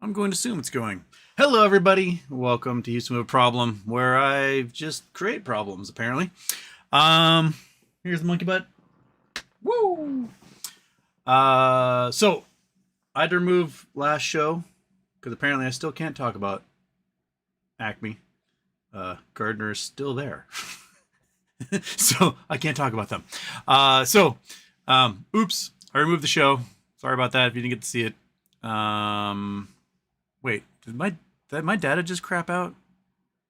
I'm going to assume it's going. Hello, everybody. Welcome to Houston with a Problem, where I just create problems, apparently. Here's the monkey butt. Woo! So, I had to remove last show, because apparently I still can't talk about Acme. Gardner is still there. So, I can't talk about them. Oops. I removed the show. Sorry about that if you didn't get to see it. Wait, did my data just crap out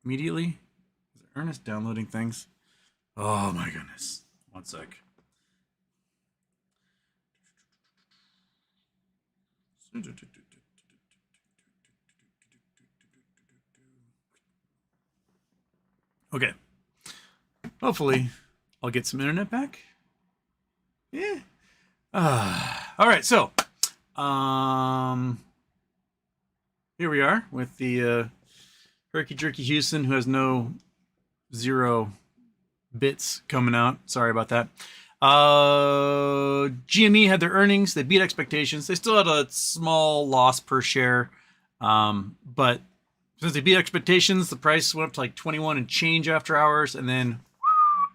immediately? Is Ernest downloading things? Oh my goodness. One sec. Okay. Hopefully I'll get some internet back. Yeah. All right, so here we are with the Herky Jerky Houston, who has no 0 bits coming out. Sorry about that. GME had their earnings. They beat expectations. They still had a small loss per share. But since they beat expectations, the price went up to like 21 and change after hours, and then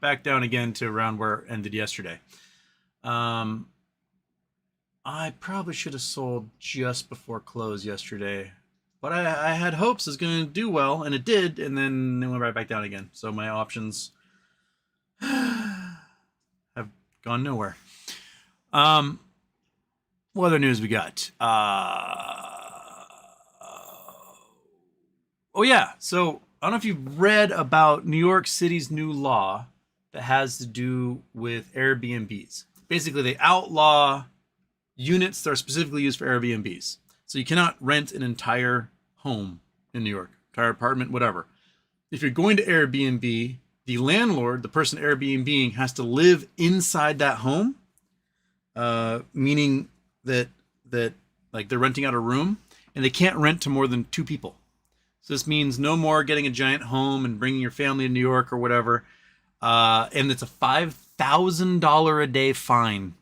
back down again to around where it ended yesterday. I probably should have sold just before close yesterday, but I had hopes it was going to do well, and it did, and then it went right back down again. So my options have gone nowhere. What other news we got? Oh yeah, so I don't know if you've read about New York City's new law that has to do with Airbnbs. Basically, they outlaw units that are specifically used for Airbnbs. So you cannot rent an entire home in New York, entire apartment, whatever. If you're going to Airbnb, the landlord, the person Airbnb-ing, has to live inside that home, meaning that like they're renting out a room, and they can't rent to more than 2 people. So this means no more getting a giant home and bringing your family to New York or whatever. And it's a $5,000 a day fine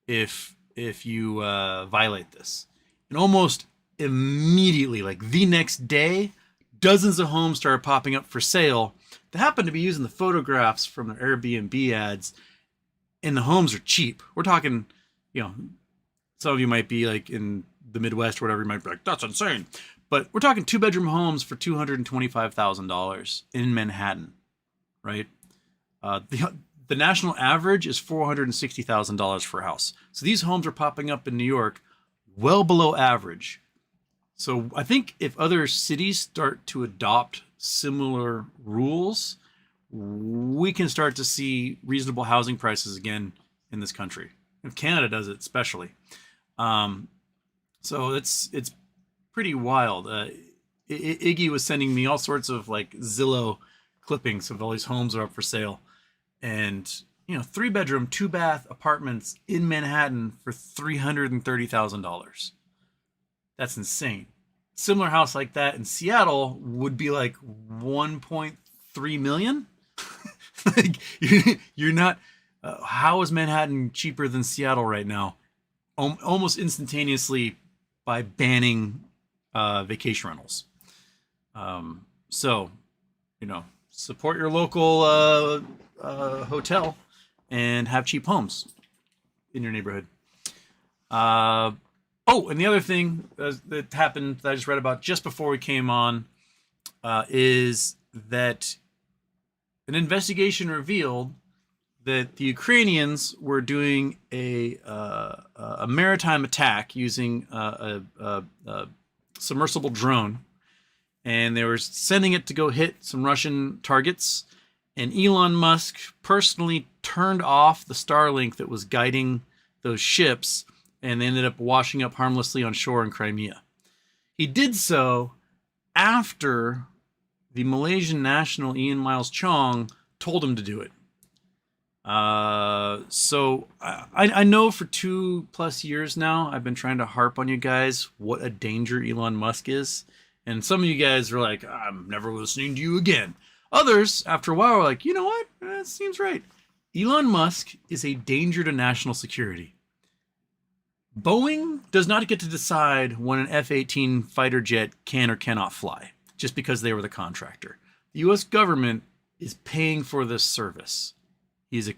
if you violate this. And almost immediately, like the next day, dozens of homes started popping up for sale that happen to be using the photographs from the Airbnb ads, and the homes are cheap. We're talking, some of you might be like in the Midwest or whatever, you might be like, that's insane. But we're talking 2-bedroom homes for $225,000 in Manhattan, right? The national average is $460,000 for a house. So these homes are popping up in New York well below average. So I think if other cities start to adopt similar rules, we can start to see reasonable housing prices again in this country. If Canada does it, especially. So it's pretty wild. Iggy was sending me all sorts of like Zillow clippings of all these homes are up for sale. And 3-bedroom, 2-bath apartments in Manhattan for $330,000. That's insane. Similar house like that in Seattle would be like 1.3 million. Like you're not. How is Manhattan cheaper than Seattle right now? Almost instantaneously by banning vacation rentals. So, support your local hotel and have cheap homes in your neighborhood. And the other thing that happened that I just read about just before we came on is that an investigation revealed that the Ukrainians were doing a maritime attack using a submersible drone, and they were sending it to go hit some Russian targets. And Elon Musk personally turned off the Starlink that was guiding those ships, and they ended up washing up harmlessly on shore in Crimea. He did so after the Malaysian national Ian Miles Chong told him to do it. So I know for 2+ years now, I've been trying to harp on you guys what a danger Elon Musk is. And some of you guys are like, I'm never listening to you again. Others, after a while, are like, you know what? That seems right. Elon Musk is a danger to national security. Boeing does not get to decide when an F-18 fighter jet can or cannot fly, just because they were the contractor. The U.S. government is paying for this service. He's a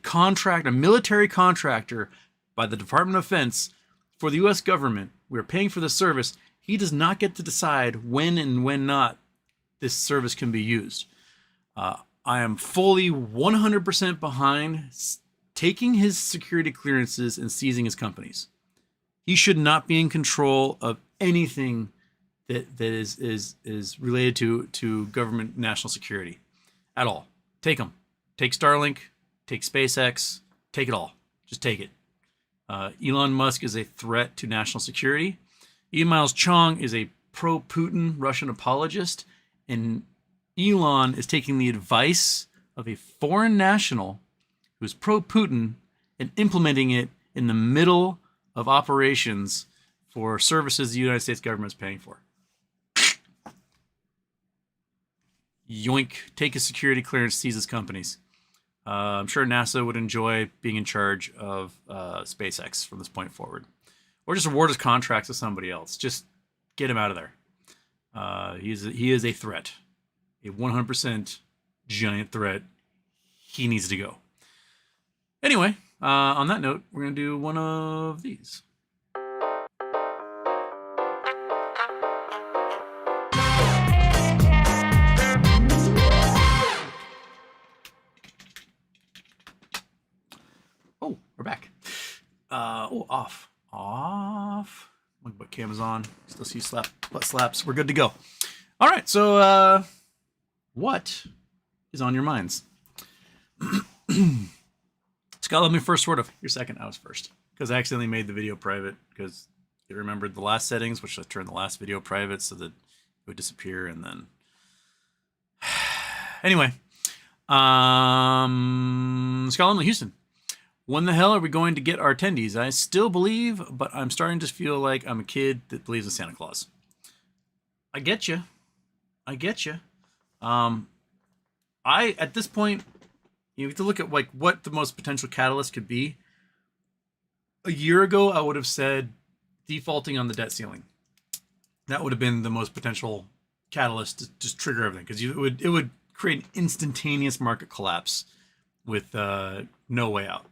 military contractor by the Department of Defense for the U.S. government. We're paying for this service. He does not get to decide when and when not this service can be used. I am fully 100% behind taking his security clearances and seizing his companies. He should not be in control of anything that is related to government national security at all. Take them. Take Starlink. Take SpaceX. Take it all. Just take it. Elon Musk is a threat to national security. E. Miles Chong is a pro-Putin Russian apologist, and Elon is taking the advice of a foreign national who's pro-Putin and implementing it in the middle of operations for services the United States government is paying for. Yoink, take his security clearance, seize his companies. I'm sure NASA would enjoy being in charge of SpaceX from this point forward. Or just award his contracts to somebody else. Just get him out of there. He is a threat. A 100% giant threat. He needs to go. Anyway, on that note, we're going to do one of these. Oh, we're back. Off. My butt cam is on. Still see butt slaps. We're good to go. All right, so what is on your minds? Scott, let me first sort of. You're second. I was first because I accidentally made the video private because it remembered the last settings, which I turned the last video private so that it would disappear. And then anyway, Scott, Houston. When the hell are we going to get our attendees? I still believe, but I'm starting to feel like I'm a kid that believes in Santa Claus. I get you. At this point, you have to look at like what the most potential catalyst could be. A year ago, I would have said defaulting on the debt ceiling. That would have been the most potential catalyst to just trigger everything because it would create an instantaneous market collapse with no way out.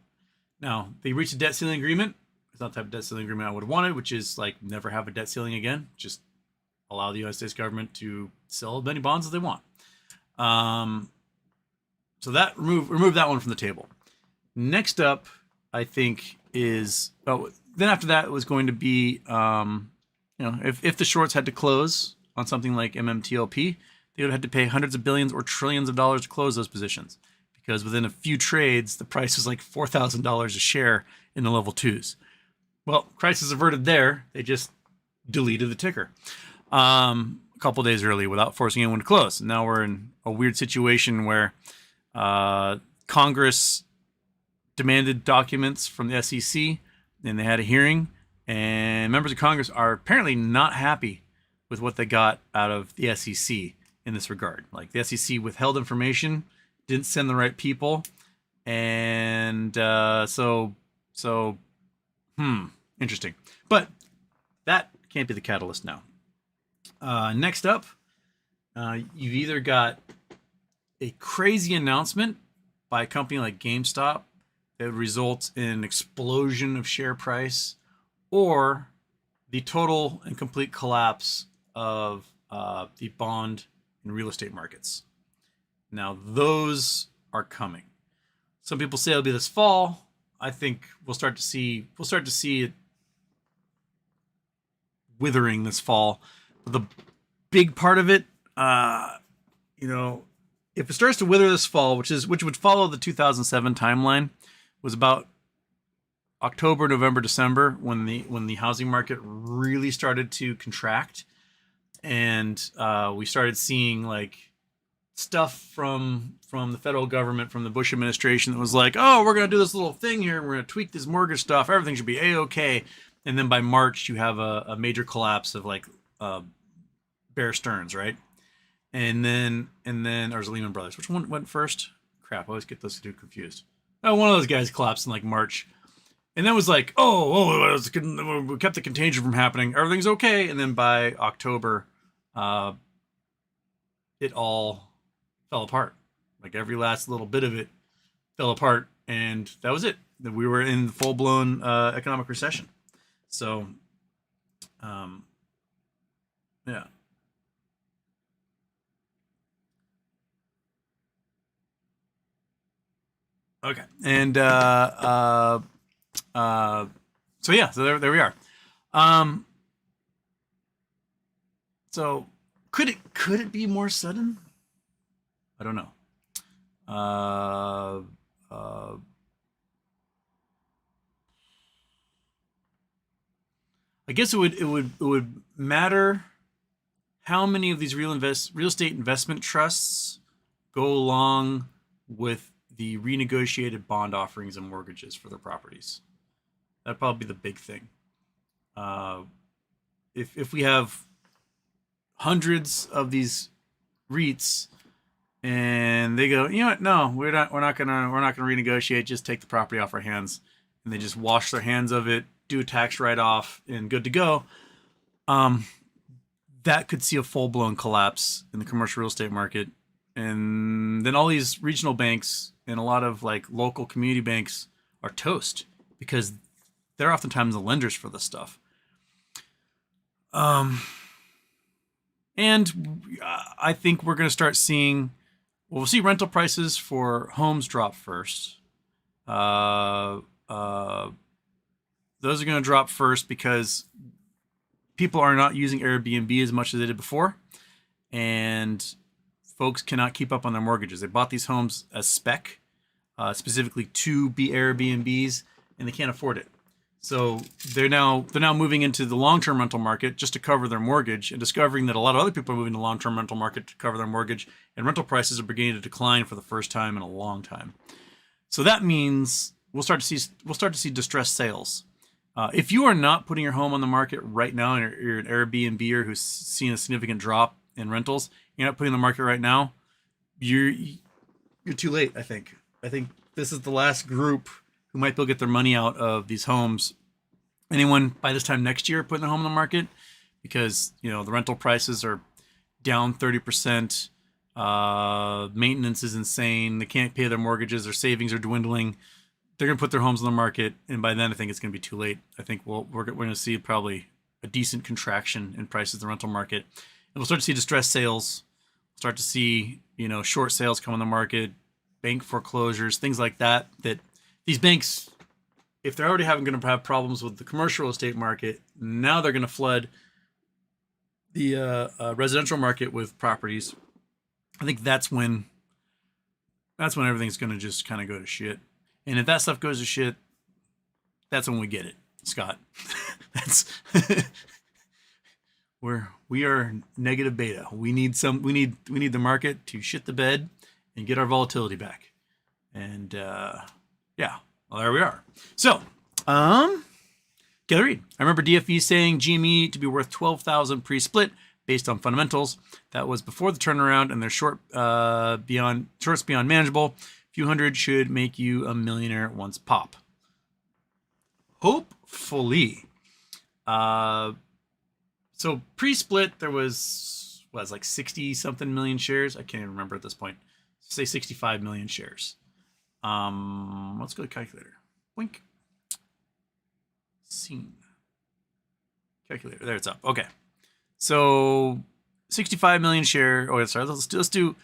Now, they reached a debt ceiling agreement. It's not the type of debt ceiling agreement I would have wanted, which is like never have a debt ceiling again. Just allow the United States government to sell as many bonds as they want. So that remove that one from the table. Next up, I think is then after that it was going to be if the shorts had to close on something like MMTLP, they would have had to pay hundreds of billions or trillions of dollars to close those positions because within a few trades the price was like $4,000 a share in the level 2s. Well, crisis averted there. They just deleted the ticker a couple days early without forcing anyone to close. And now we're in a weird situation where Congress demanded documents from the SEC, and they had a hearing, and members of Congress are apparently not happy with what they got out of the SEC in this regard. Like the SEC withheld information, didn't send the right people, and interesting. But that can't be the catalyst now. Next up, you've either got a crazy announcement by a company like GameStop that would result in an explosion of share price, or the total and complete collapse of the bond and real estate markets. Now, those are coming. Some people say it'll be this fall. I think we'll start to see it withering this fall. But the big part of it, if it starts to wither this fall, which would follow the 2007 timeline, was about October, November, December when the housing market really started to contract, and we started seeing like stuff from the federal government, from the Bush administration that was like, oh, we're going to do this little thing here, we're going to tweak this mortgage stuff, everything should be a-okay. And then by March you have a major collapse of like Bear Stearns, right? And then or was it Lehman Brothers? Which one went first? Crap, I always get those two confused. Oh, one of those guys collapsed in like March. And that was like, we kept the contagion from happening. Everything's okay. And then by October, uh, it all fell apart. Like every last little bit of it fell apart, and that was it. We were in full blown economic recession. So, um, yeah. Okay. And so yeah, so there we are. Um, so could it be more sudden? I don't know. Uh, uh, I guess it would matter how many of these real estate investment trusts go along with the renegotiated bond offerings and mortgages for their properties. That'd probably be the big thing. Uh, if we have hundreds of these REITs and they go, you know what? No, we're not gonna renegotiate. Just take the property off our hands, and they just wash their hands of it, do a tax write off, and good to go. Um, that could see a full blown collapse in the commercial real estate market, and then all these regional banks and a lot of like local community banks are toast because they're oftentimes the lenders for this stuff. Um, and I think we're going to start seeing, we'll see rental prices for homes drop first. Uh, uh, those are going to drop first because people are not using Airbnb as much as they did before, and folks cannot keep up on their mortgages. They bought these homes as spec, specifically to be Airbnbs, and they can't afford it. So they're now moving into the long-term rental market just to cover their mortgage, and discovering that a lot of other people are moving to the long-term rental market to cover their mortgage, and rental prices are beginning to decline for the first time in a long time. So that means we'll start to see distressed sales. If you are not putting your home on the market right now, and you're an Airbnber who's seen a significant drop in rentals, you're not putting on the market right now, you're too late. I think this is the last group who might be able to get their money out of these homes. Anyone by this time next year putting their home on the market, because the rental prices are down 30%. Maintenance is insane. They can't pay their mortgages. Their savings are dwindling. They're going to put their homes on the market, and by then I think it's going to be too late. I think we're going to see probably a decent contraction in prices in the rental market, and we'll start to see distressed sales. Start to see short sales come on the market, bank foreclosures, things like that. That these banks, if they're already going to have problems with the commercial real estate market, now they're going to flood the residential market with properties. I think that's when everything's going to just kind of go to shit. And if that stuff goes to shit, that's when we get it, Scott. That's we are negative beta. We need the market to shit the bed and get our volatility back. And yeah, well, there we are. So, get a read. I remember DFE saying GME to be worth 12,000 pre-split based on fundamentals. That was before the turnaround, and their shorts beyond manageable. Few hundred should make you a millionaire once pop. Hopefully. So pre-split, there was like 60 something million shares. I can't even remember at this point. Say 65 million shares. Let's go to calculator. Wink. Scene. Calculator. There, it's up. Okay. So 65 million share. Oh, sorry. Let's do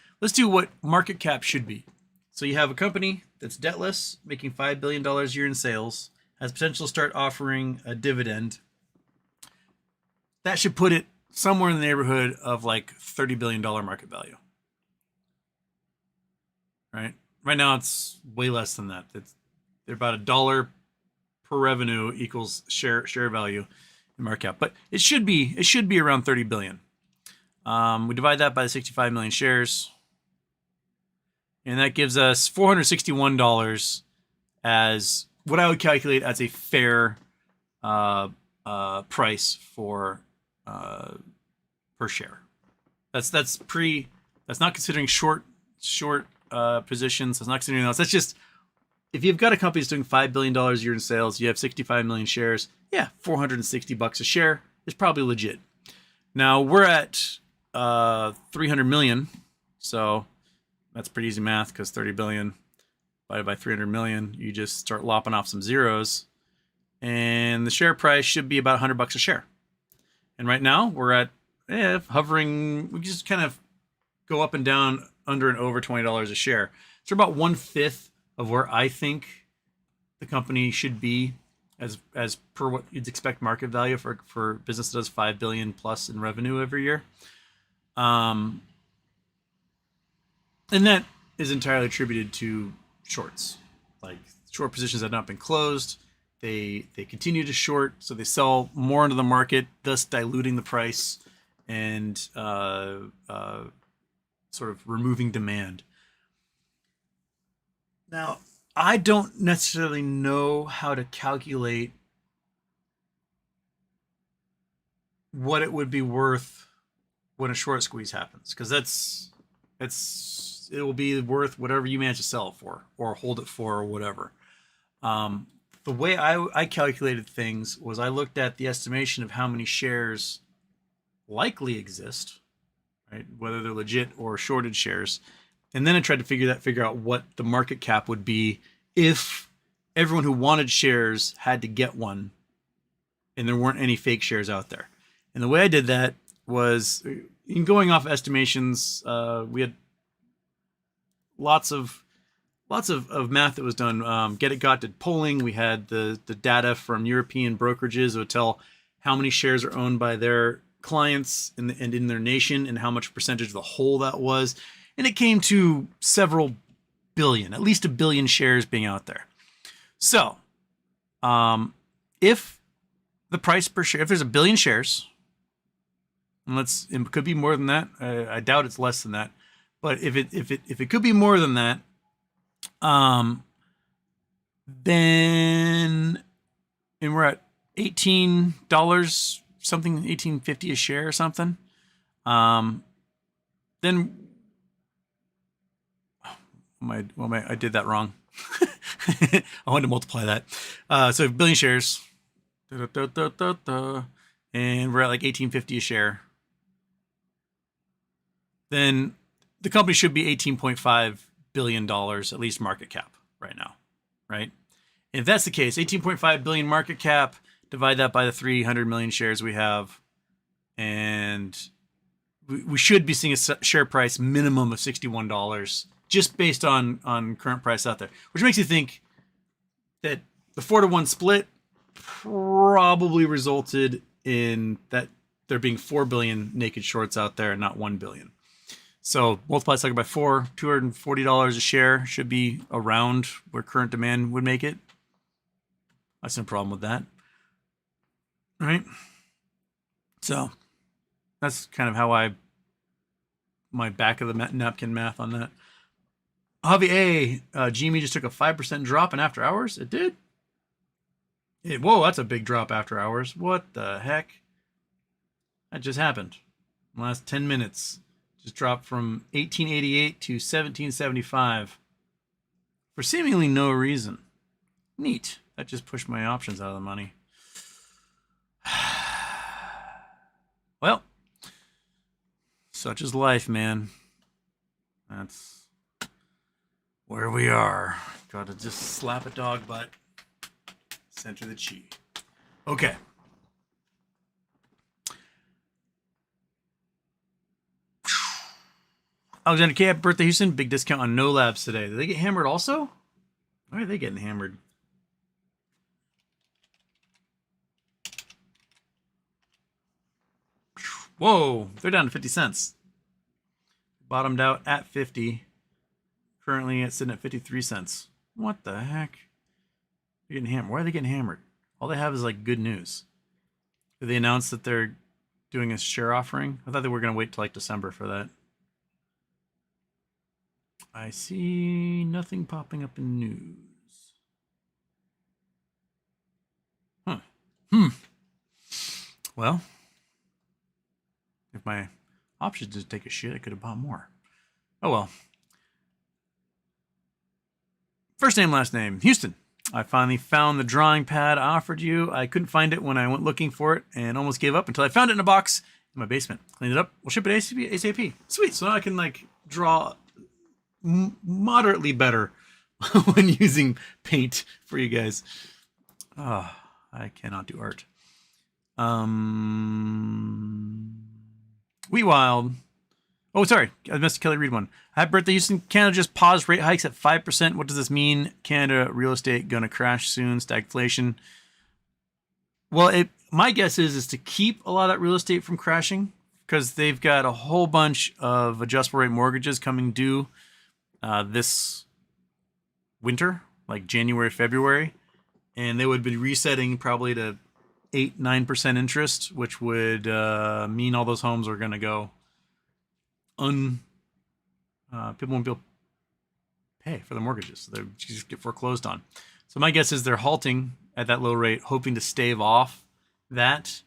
what market cap should be. So you have a company that's debtless, making $5 billion a year in sales, has potential to start offering a dividend. That should put it somewhere in the neighborhood of like $30 billion market value. Right? Right now it's way less than that. They're about $1 per revenue equals share value in market cap. But it should be around 30 billion. We divide that by the 65 million shares. And that gives us $461 as what I would calculate as a fair price for per share. That's not considering short positions. That's not considering else. That's just if you've got a company that's doing $5 billion a year in sales, you have 65 million shares, yeah, $460 a share is probably legit. Now we're at 300 million, so that's pretty easy math because 30 billion divided by 300 million, you just start lopping off some zeros, and the share price should be about $100 a share. And right now we're at hovering. We just kind of go up and down under and over $20 a share. So about 1/5 of where I think the company should be as per what you'd expect market value for business that does 5 billion plus in revenue every year. And that is entirely attributed to shorts. Like, short positions have not been closed. They continue to short, so they sell more into the market, thus diluting the price and sort of removing demand. Now, I don't necessarily know how to calculate what it would be worth when a short squeeze happens, because it will be worth whatever you manage to sell it for or hold it for or whatever. The way I calculated things was I looked at the estimation of how many shares likely exist, right? Whether they're legit or shorted shares. And then I tried to figure out what the market cap would be if everyone who wanted shares had to get one and there weren't any fake shares out there. And the way I did that was, in going off estimations, we had lots of math that was done. Get It Got did polling. We had the data from European brokerages that would tell how many shares are owned by their clients and in their nation and how much percentage of the whole that was. And it came to several billion, at least 1 billion shares being out there. So if the price per share, if there's 1 billion shares, and it could be more than that. I doubt it's less than that. But if it could be more than that, then, and we're at $18 something, $18.50 a share or something. Then I did that wrong. I wanted to multiply that. So 1 billion shares, and we're at like $18.50 a share. Then the company should be $18.5 billion, at least market cap right now, right? And if that's the case, 18.5 billion market cap, divide that by the 300 million shares we have, and we should be seeing a share price minimum of $61 just based on current price out there, which makes you think that the 4-to-1 split probably resulted in that there being 4 billion naked shorts out there and not 1 billion. So multiply cycle by 4, $240 a share should be around where current demand would make it. I see no problem with that. All right. So that's kind of how my back of the napkin math on that. Javi A, GME just took a 5% drop in after hours. It did? Whoa, that's a big drop after hours. What the heck? That just happened. In the last 10 minutes. Just dropped from 1888 to 1775 for seemingly no reason. Neat. That just pushed my options out of the money. Well, such is life, man. That's where we are. Gotta just slap a dog butt. Center the chi. Okay. Alexander K, happy birthday, Houston. Big discount on No Labs today. Did they get hammered also? Why are they getting hammered? Whoa, they're down to 50 cents. Bottomed out at 50. Currently it's sitting at 53 cents. What the heck? They're getting hammered. Why are they getting hammered? All they have is like good news. Did they announce that they're doing a share offering? I thought they were going to wait till like December for that. I see nothing popping up in news. Well, if my options didn't take a shit, I could have bought more. Oh well. First name, last name, Houston. I finally found the drawing pad I offered you. I couldn't find it when I went looking for it and almost gave up until I found it in a box in my basement. Cleaned it up. We'll ship it ASAP. Sweet. So now I can like draw moderately better when using paint for you guys. Oh, I cannot do art. Wheat Wild. Oh, sorry. I missed Kelly Reed one. Happy birthday, Houston. Canada just paused rate hikes at 5%. What does this mean? Canada real estate going to crash soon? Stagflation. Well, my guess is to keep a lot of that real estate from crashing because they've got a whole bunch of adjustable rate mortgages coming due this winter, like January, February. And they would be resetting probably to 8-9% interest, which would mean all those homes are going to go people won't be able to pay for the mortgages. So they just get foreclosed on. So my guess is they're halting at that low rate, hoping to stave off that.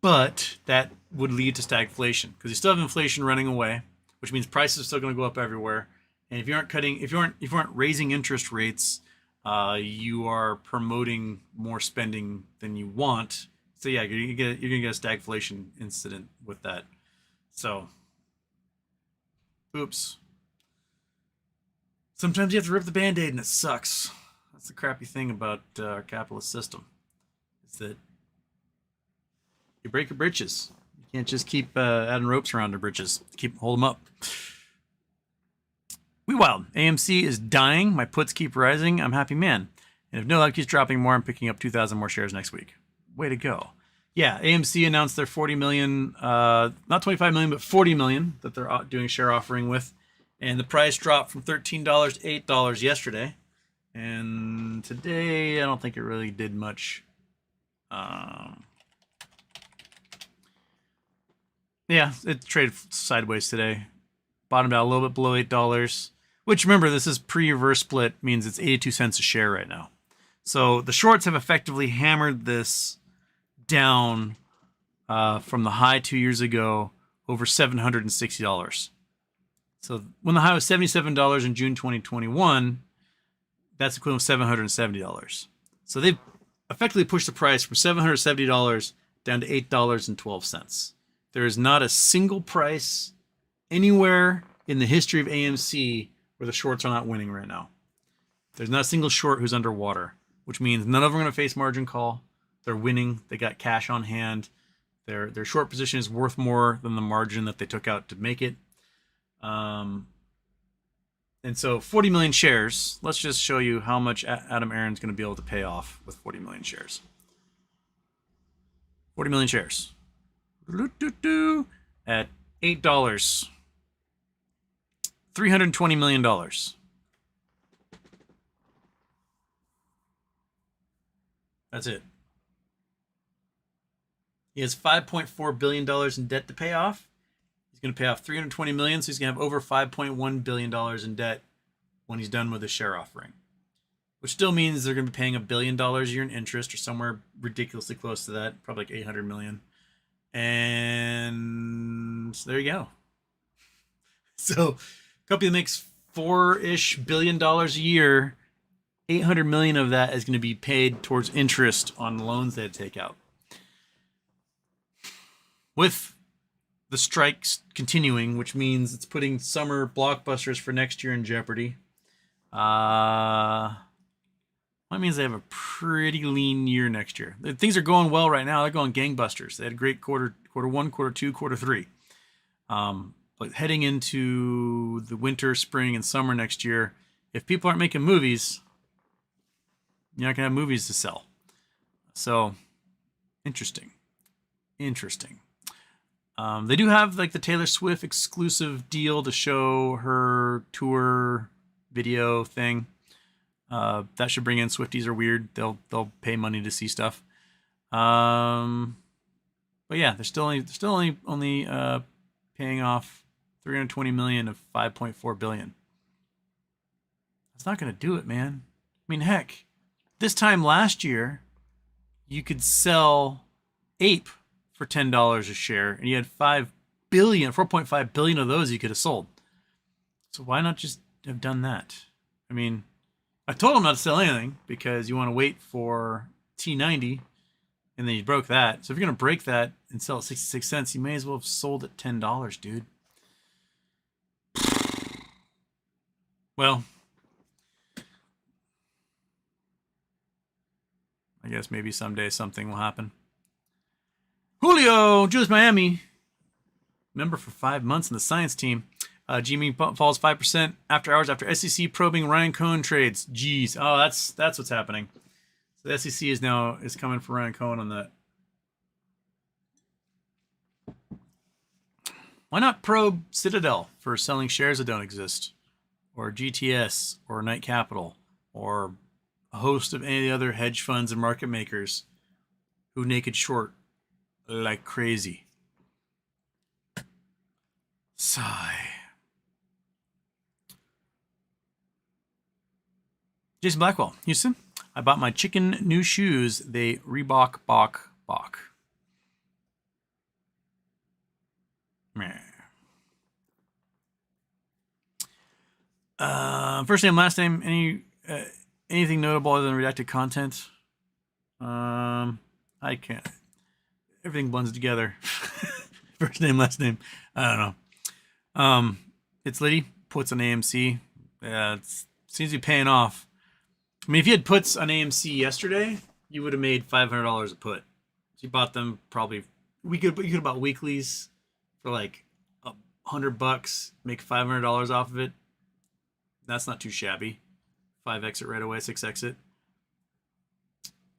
But that would lead to stagflation because you still have inflation running away, which means prices are still going to go up everywhere. And if you aren't raising interest rates, you are promoting more spending than you want. So yeah, you're gonna get a stagflation incident with that. So, oops. Sometimes you have to rip the Band-Aid and it sucks. That's the crappy thing about our capitalist system. Is that you break your britches. You can't just keep adding ropes around your britches. Hold them up. We Wild. AMC is dying. My puts keep rising. I'm happy man. And if no luck keeps dropping more, I'm picking up 2,000 more shares next week. Way to go. Yeah, AMC announced their 40 million, not 25 million, but 40 million that they're doing a share offering with. And the price dropped from $13 to $8 yesterday. And today, I don't think it really did much. Yeah, it traded sideways today. Bottomed out a little bit below $8. Which, remember, this is pre-reverse split, means it's 82 cents a share right now. So the shorts have effectively hammered this down from the high 2 years ago over $760. So when the high was $77 in June 2021, that's equivalent to $770. So they've effectively pushed the price from $770 down to $8.12. There is not a single price anywhere in the history of AMC where the shorts are not winning right now. There's not a single short who's underwater, which means none of them are going to face margin call. They're winning. They got cash on hand. Their short position is worth more than the margin that they took out to make it. And so 40 million shares. Let's just show you how much Adam Aaron's going to be able to pay off with 40 million shares. 40 million shares. At $8. $320 million. That's it. He has $5.4 billion in debt to pay off. He's going to pay off $320 million, so he's going to have over $5.1 billion in debt when he's done with the share offering. Which still means they're going to be paying $1 billion a year in interest, or somewhere ridiculously close to that, probably like $800 million. And so there you go. So a company that makes $4-ish billion a year, 800 million of that is going to be paid towards interest on loans they take out. With the strikes continuing, which means it's putting summer blockbusters for next year in jeopardy. That means they have a pretty lean year next year. Things are going well right now. They're going gangbusters. They had a great quarter one, quarter two, quarter three. But heading into the winter, spring, and summer next year, if people aren't making movies, you're not going to have movies to sell. So, interesting. They do have like the Taylor Swift exclusive deal to show her tour video thing. That should bring in Swifties are weird. They'll pay money to see stuff. But yeah, they're still only paying off $320 million of $5.4 billion. That's not going to do it, man. I mean, heck, this time last year, you could sell Ape for $10 a share, and you had 4.5 billion of those you could have sold. So why not just have done that? I mean, I told him not to sell anything because you want to wait for T90, and then you broke that. So if you're going to break that and sell at 66 cents, you may as well have sold at $10, dude. Well, I guess maybe someday something will happen. Julio, Julius Miami, member for 5 months in the science team. GME falls 5% after hours after SEC probing Ryan Cohen trades. Jeez. Oh, that's what's happening. So the SEC is coming for Ryan Cohen on that. Why not probe Citadel for selling shares that don't exist? Or GTS or Knight Capital or a host of any other hedge funds and market makers who naked short like crazy. Sigh. Jason Blackwell, Houston. I bought my chicken new shoes. They Reebok bok. Meh. First name, last name. Anything notable other than redacted content? I can't. Everything blends together. First name, last name. I don't know. It's Liddy. Puts on AMC. It seems to be paying off. I mean, if you had puts on AMC yesterday, you would have made $500 a put. So you bought them probably. You could have bought weeklies for like $100, make $500 off of it. That's not too shabby. 5 exit right away, 6 exit.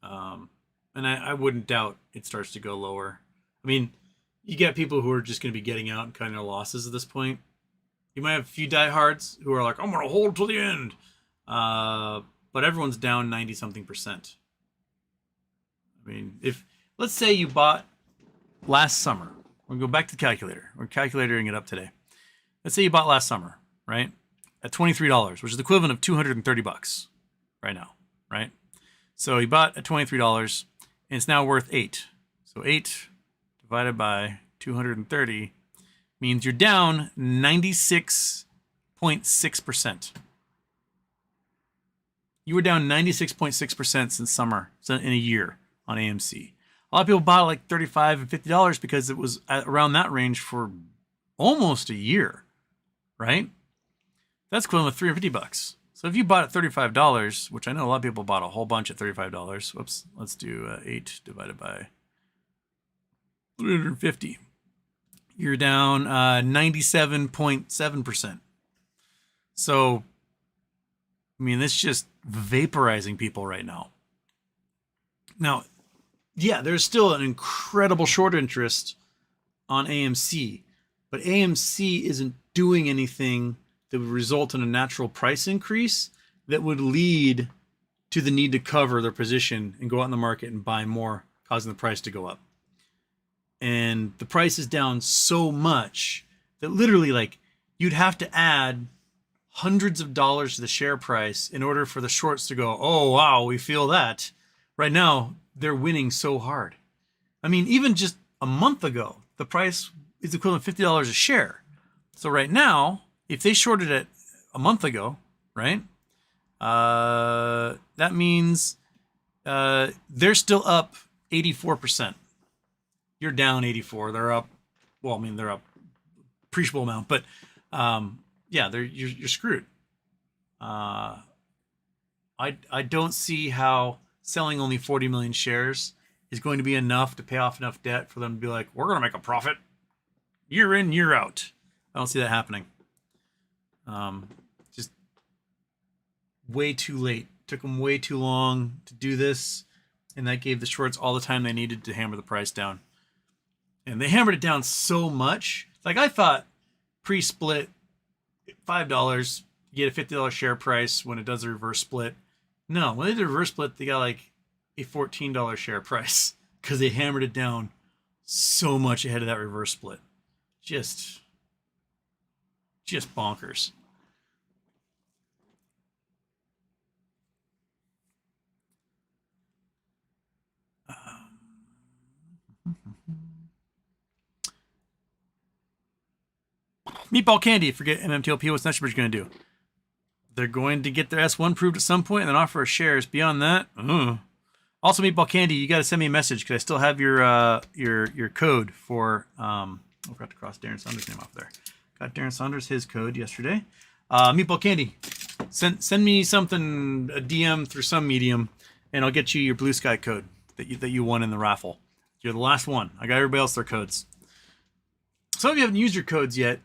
And I wouldn't doubt it starts to go lower. I mean, you get people who are just going to be getting out and cutting their losses at this point. You might have a few diehards who are like, I'm going to hold till the end. But everyone's down 90-something%. I mean, let's say you bought last summer. We'll go back to the calculator. We're calculating it up today. Let's say you bought last summer, right? At $23, which is the equivalent of $230 right now, right? So you bought at $23, and it's now worth 8. So 8 divided by 230 means you're down 96.6%. You were down 96.6% since summer, so in a year on AMC. A lot of people bought like $35 and $50 because it was around that range for almost a year, right? That's equivalent to $350. So if you bought at $35, which I know a lot of people bought a whole bunch at $35. Whoops, let's do 8 divided by 350. You're down 97.7%. So, I mean, it's just vaporizing people right now. Now, yeah, there's still an incredible short interest on AMC, but AMC isn't doing anything that would result in a natural price increase that would lead to the need to cover their position and go out in the market and buy more, causing the price to go up. And the price is down so much that literally, like, you'd have to add hundreds of dollars to the share price in order for the shorts to go, oh, wow, we feel that. Right now, they're winning so hard. I mean, even just a month ago, the price is equivalent to $50 a share. So right now, if they shorted it a month ago, right, that means they're still up 84%. You're down 84. They're up. Well, I mean, they're up appreciable amount, but yeah, you're screwed. I don't see how selling only 40 million shares is going to be enough to pay off enough debt for them to be like, we're going to make a profit year in, year out. I don't see that happening. Just way too late. Took them way too long to do this, and that gave the shorts all the time they needed to hammer the price down. And they hammered it down so much. Like, I thought pre-split $5, you get a $50 share price when it does a reverse split. No, when they did a reverse split, they got like a $14 share price because they hammered it down so much ahead of that reverse split. Just bonkers. Meatball Candy, forget MMTLP. What's Next Bridge going to do? they're going to get their S1 approved at some point and then offer us shares. Beyond that, Also, Meatball Candy, you got to send me a message because I still have your code for. I forgot to cross Darren Saunders' name off there. Got Darren Saunders his code yesterday. Meatball Candy, send me something, a DM through some medium, and I'll get you your Blue Sky code that you won in the raffle. You're the last one. I got everybody else their codes. Some of you haven't used your codes yet.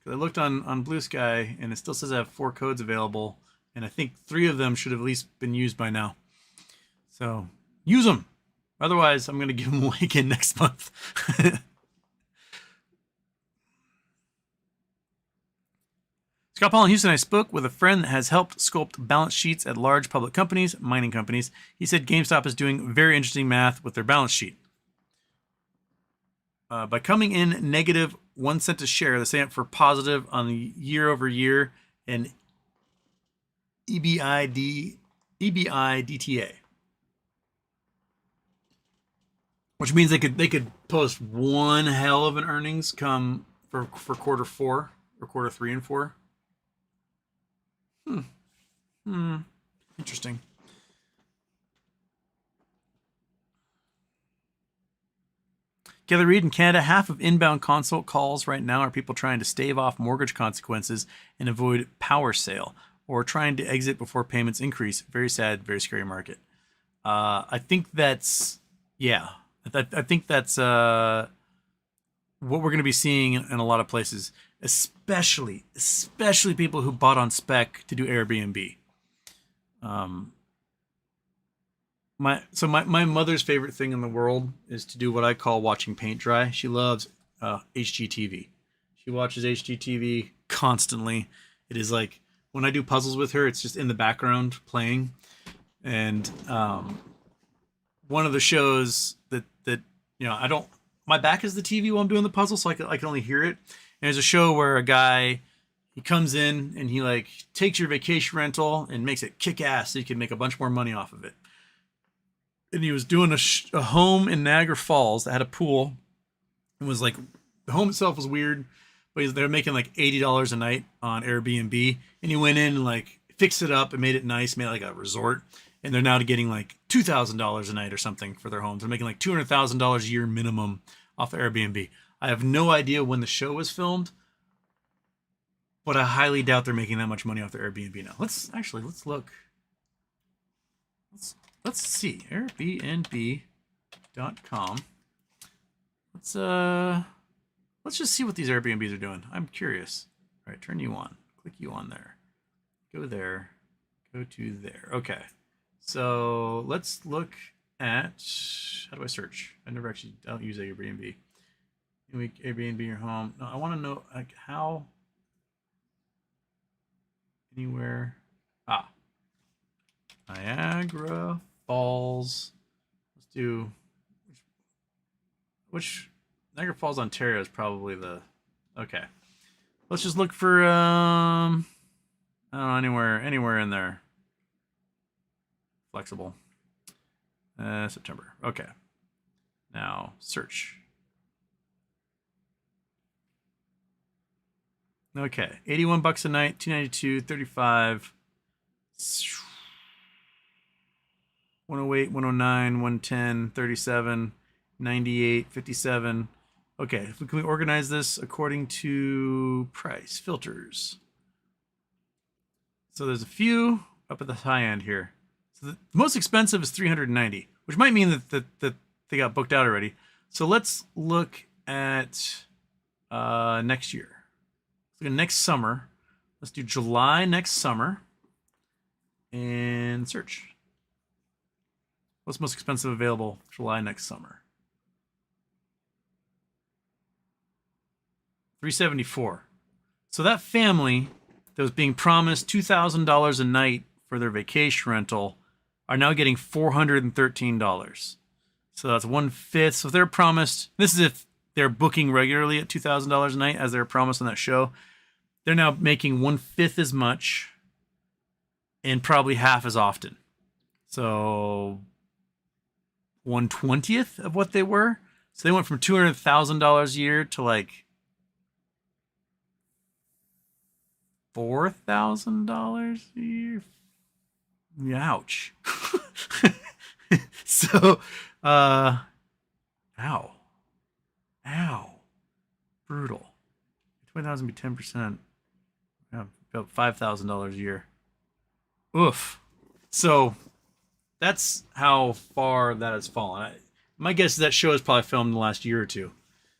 I looked on Blue Sky and it still says I have 4 codes available, and I think 3 of them should have at least been used by now. So use them. Otherwise, I'm going to give them away again next month. Scott Paul in Houston, I spoke with a friend that has helped sculpt balance sheets at large public companies, mining companies. He said GameStop is doing very interesting math with their balance sheet. By coming in negative 1 cent a share, they're saying for positive on the year over year and EBI DTA. Which means they could post one hell of an earnings come for quarter 4 or quarter 3 and 4. Interesting. Kelly Reed in Canada, half of inbound consult calls right now are people trying to stave off mortgage consequences and avoid power sale, or trying to exit before payments increase. Very sad, very scary market. I think that's, I think that's what we're going to be seeing in a lot of places, especially people who bought on spec to do Airbnb. My mother's favorite thing in the world is to do what I call watching paint dry. She loves HGTV. She watches HGTV constantly. It is like when I do puzzles with her, it's just in the background playing. And one of the shows that I don't. My back is the TV while I'm doing the puzzle, so I can only hear it. And there's a show where a guy, he comes in and he like takes your vacation rental and makes it kick ass so you can make a bunch more money off of it. And he was doing a home in Niagara Falls that had a pool. It was like, the home itself was weird, but they were making like $80 a night on Airbnb. And he went in and like fixed it up and made it nice, made it like a resort. And they're now getting like $2,000 a night or something for their homes. They're making like $200,000 a year minimum off of Airbnb. I have no idea when the show was filmed, but I highly doubt they're making that much money off their Airbnb now. Let's look. Let's see, Airbnb.com. Let's just see what these Airbnbs are doing. I'm curious. All right, turn you on. Click you on there. Go there. Go to there. Okay. So let's look at, how do I search? I don't use Airbnb. Airbnb your home. No, I want to know like how, anywhere. Niagara Falls. Let's do which Niagara Falls, Ontario is probably the, okay. Let's just look for I don't know, anywhere in there. Flexible. September. Okay. Now search. Okay. $81 a night, $292, $35. 108, 109, 110, 37, 98, 57. Okay, can we organize this according to price filters? So there's a few up at the high end here. So the most expensive is 390, which might mean that they got booked out already. So let's look at next year. Let's look at next summer. Let's do July next summer and search. What's most expensive available July next summer? $374. So that family that was being promised $2,000 a night for their vacation rental are now getting $413. So that's 1/5. So if they're promised, this is if they're booking regularly at $2,000 a night as they're promised on that show, they're now making 1/5 as much and probably half as often. So 1/20th of what they were. So they went from $200,000 a year to like $4,000 a year. Ouch. So, ow, brutal. 20,000 be 10%. Yeah, about $5,000 a year. Oof. So that's how far that has fallen. My guess is that show is probably filmed in the last year or two.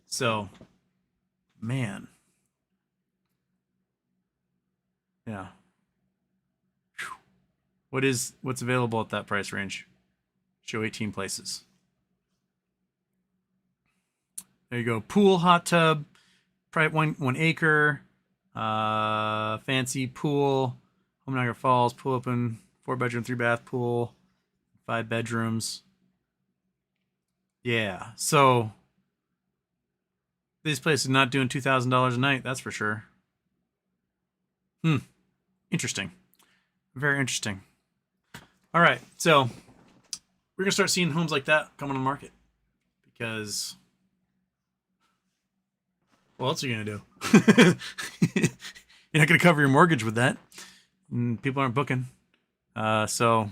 So, man, yeah. What's available at that price range? Show 18 places. There you go. Pool, hot tub, private one acre, fancy pool, home Niagara Falls, pool open, 4-bedroom, 3-bath pool, 5 bedrooms. Yeah. So this place is not doing $2,000 a night. That's for sure. Interesting. Very interesting. All right. So we're gonna start seeing homes like that come on the market because what else are you gonna do? You're not gonna cover your mortgage with that, and people aren't booking. So,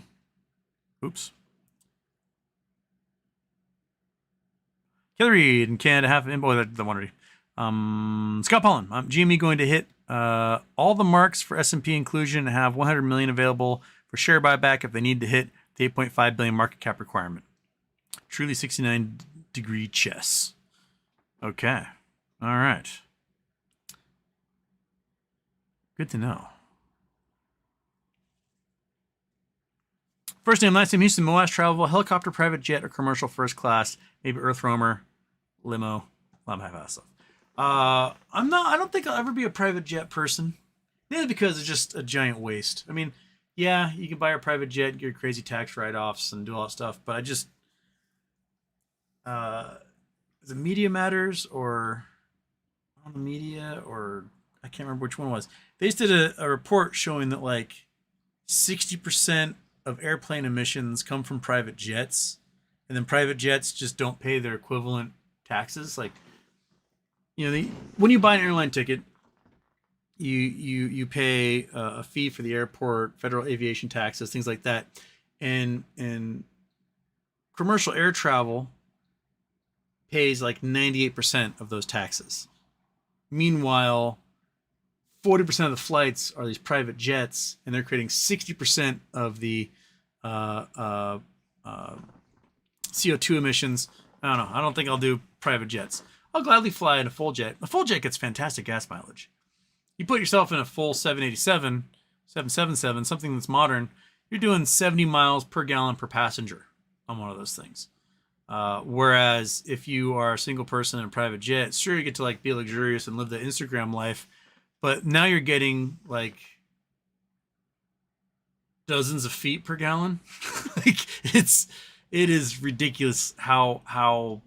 oops. Kelly Reed in Canada, half of oh, the one already. Scott Pollen, GME going to hit all the marks for S&P inclusion and have 100 million available for share buyback if they need to hit the 8.5 billion market cap requirement. Truly 69-degree chess. Okay. All right. Good to know. First name, last name, Houston, MOAS, travel, helicopter, private jet, or commercial first class, maybe Earth roamer, limo, a lot of half stuff. I don't think I'll ever be a private jet person. Mainly because it's just a giant waste. I mean, yeah, you can buy a private jet, get your crazy tax write-offs and do all that stuff, but I just, the media matters or on the media or I can't remember which one it was. They just did a report showing that like 60% of airplane emissions come from private jets, and then private jets just don't pay their equivalent taxes. Like, when you buy an airline ticket, you pay a fee for the airport, federal aviation taxes, things like that, and commercial air travel pays like 98% of those taxes. Meanwhile, 40% of the flights are these private jets, and they're creating 60% of the CO2 emissions. I don't know. I don't think I'll do private jets. I'll gladly fly in a full jet. A full jet gets fantastic gas mileage. You put yourself in a full 787, 777, something that's modern, you're doing 70 miles per gallon per passenger on one of those things. Whereas if you are a single person in a private jet, sure, you get to like be luxurious and live the Instagram life, but now you're getting like dozens of feet per gallon. Like it is ridiculous how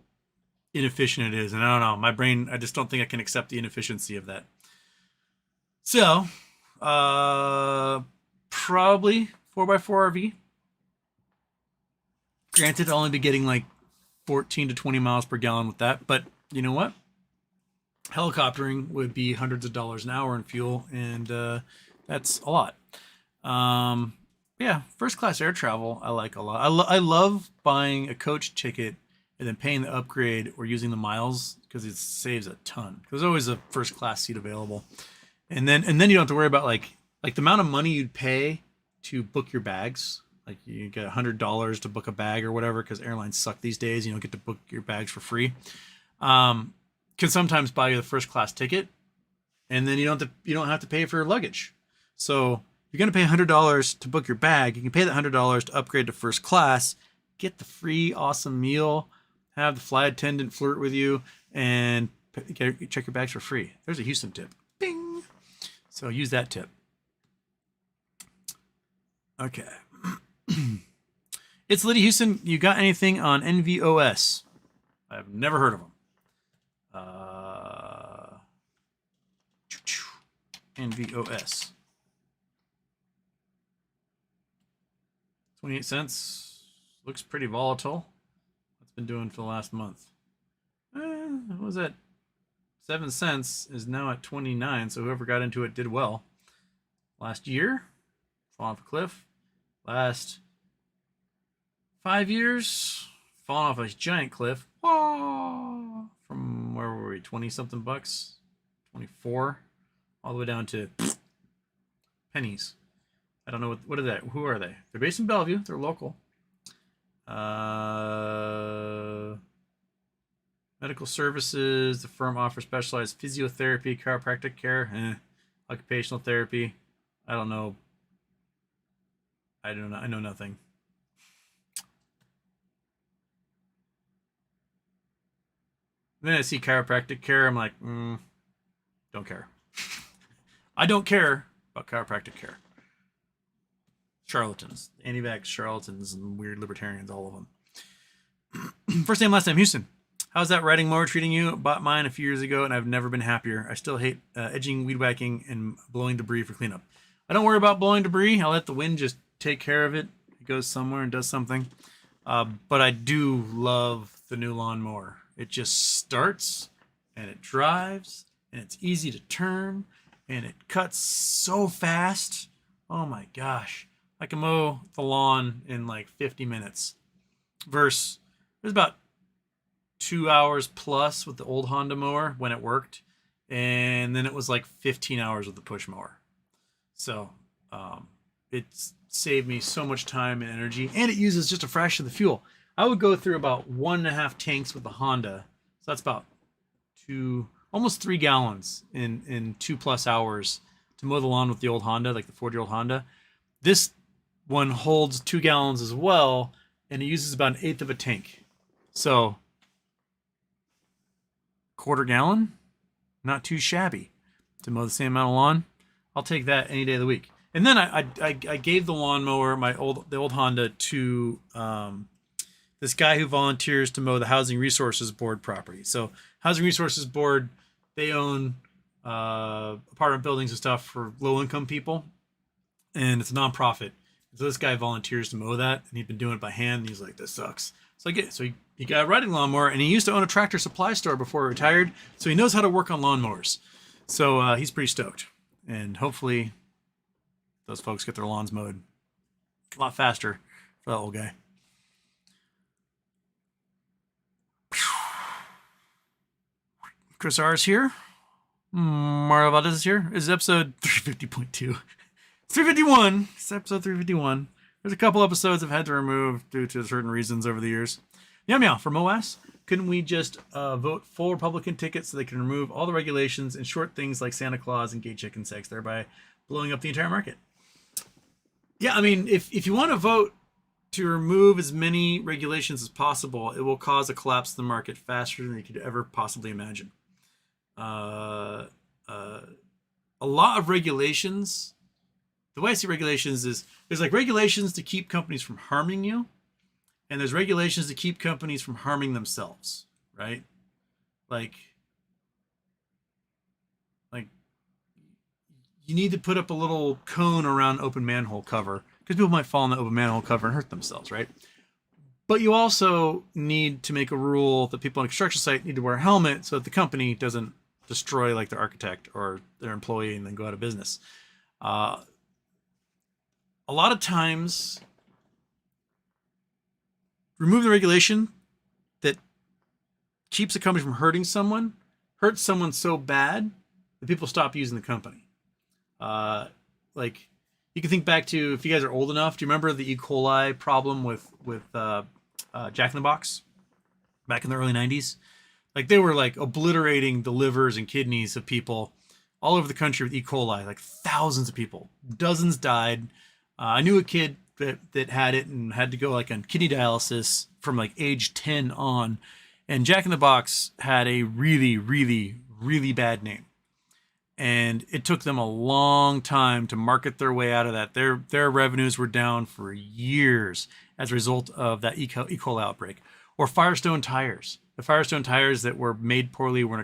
inefficient it is. And I don't know, my brain, I just don't think I can accept the inefficiency of that. So, probably 4x4 RV. Granted, I'll only be getting like 14 to 20 miles per gallon with that, but you know what? Helicoptering would be hundreds of dollars an hour in fuel, and that's a lot. Yeah, first class air travel I like a lot. I love buying a coach ticket and then paying the upgrade or using the miles because it saves a ton. There's always a first class seat available, and then you don't have to worry about like the amount of money you'd pay to book your bags. Like you get $100 to book a bag or whatever because airlines suck these days. You don't get to book your bags for free. Can sometimes buy you the first class ticket, and then you don't have to pay for your luggage. So you're gonna pay $100 to book your bag. You can pay that $100 to upgrade to first class, get the free awesome meal, have the flight attendant flirt with you, and check your bags for free. There's a Houston tip. Bing. So use that tip. Okay. It's Liddy Houston. You got anything on NVOS? I've never heard of them. NVOS. 28 cents. Looks pretty volatile. What's been doing for the last month? What was that? 7 cents is now at 29. So whoever got into it did well. last year, falling off a cliff. Last 5 years, falling off a giant cliff. Whoa! From where were we? 20 something bucks, 24, all the way down to pennies. I don't know what are they? Who are they? They're based in Bellevue. They're local. Medical services. The firm offers specialized physiotherapy, chiropractic care, occupational therapy. I don't know. I know nothing. Then I see chiropractic care. I'm like, don't care. I don't care about chiropractic care. Charlatans, anti-vax charlatans, and weird libertarians, all of them. First name, last name, Houston. How's that riding mower treating you? Bought mine a few years ago, and I've never been happier. I still hate edging, weed whacking, and blowing debris for cleanup. I don't worry about blowing debris. I let the wind just take care of it. It goes somewhere and does something. But I do love the new lawnmower. It just starts, and it drives, and it's easy to turn, and it cuts so fast. Oh my gosh. I can mow the lawn in like 50 minutes. Versus, it was about 2 hours plus with the old Honda mower when it worked. And then it was like 15 hours with the push mower. So it's saved me so much time and energy. And it uses just a fraction of the fuel. I would go through about 1.5 tanks with the Honda. So that's about almost 3 gallons in 2+ hours to mow the lawn with the old Honda, like the 40-year-old Honda. This one holds 2 gallons as well, and it uses about 1/8 of a tank. So, 1/4 gallon, not too shabby to mow the same amount of lawn. I'll take that any day of the week. And then I gave the lawnmower, the old Honda, to this guy who volunteers to mow the Housing Resources Board property. So, Housing Resources Board, they own apartment buildings and stuff for low-income people, and it's a nonprofit. So this guy volunteers to mow that, and he'd been doing it by hand, and he's like, this sucks. So he got a riding lawnmower, and he used to own a tractor supply store before he retired, so he knows how to work on lawnmowers. So he's pretty stoked, and hopefully those folks get their lawns mowed a lot faster for that old guy. Chris R is here. Mario Valdez is here. This is episode 350.2. 351. It's episode 351. There's a couple episodes I've had to remove due to certain reasons over the years. Meow meow from OAS. Couldn't we just vote full Republican tickets so they can remove all the regulations and short things like Santa Claus and gay chicken sex, thereby blowing up the entire market? Yeah, I mean, if you want to vote to remove as many regulations as possible, it will cause a collapse of the market faster than you could ever possibly imagine. A lot of regulations. The way I see regulations is there's like regulations to keep companies from harming you, and there's regulations to keep companies from harming themselves, right? Like you need to put up a little cone around open manhole cover because people might fall in the open manhole cover and hurt themselves, right? But you also need to make a rule that people on a construction site need to wear a helmet so that the company doesn't destroy like their architect or their employee and then go out of business. A lot of times, remove the regulation that keeps a company from hurts someone so bad that people stop using the company. Like you can think back to, if you guys are old enough, do you remember the E. coli problem with Jack in the Box back in the early 90s? Like they were like obliterating the livers and kidneys of people all over the country with E. coli, like thousands of people, dozens died. I knew a kid that had it and had to go like on kidney dialysis from like age 10 on. And Jack in the Box had a really, really, really bad name. And it took them a long time to market their way out of that. Their revenues were down for years as a result of that E. coli outbreak. Or Firestone tires. The Firestone tires that were made poorly were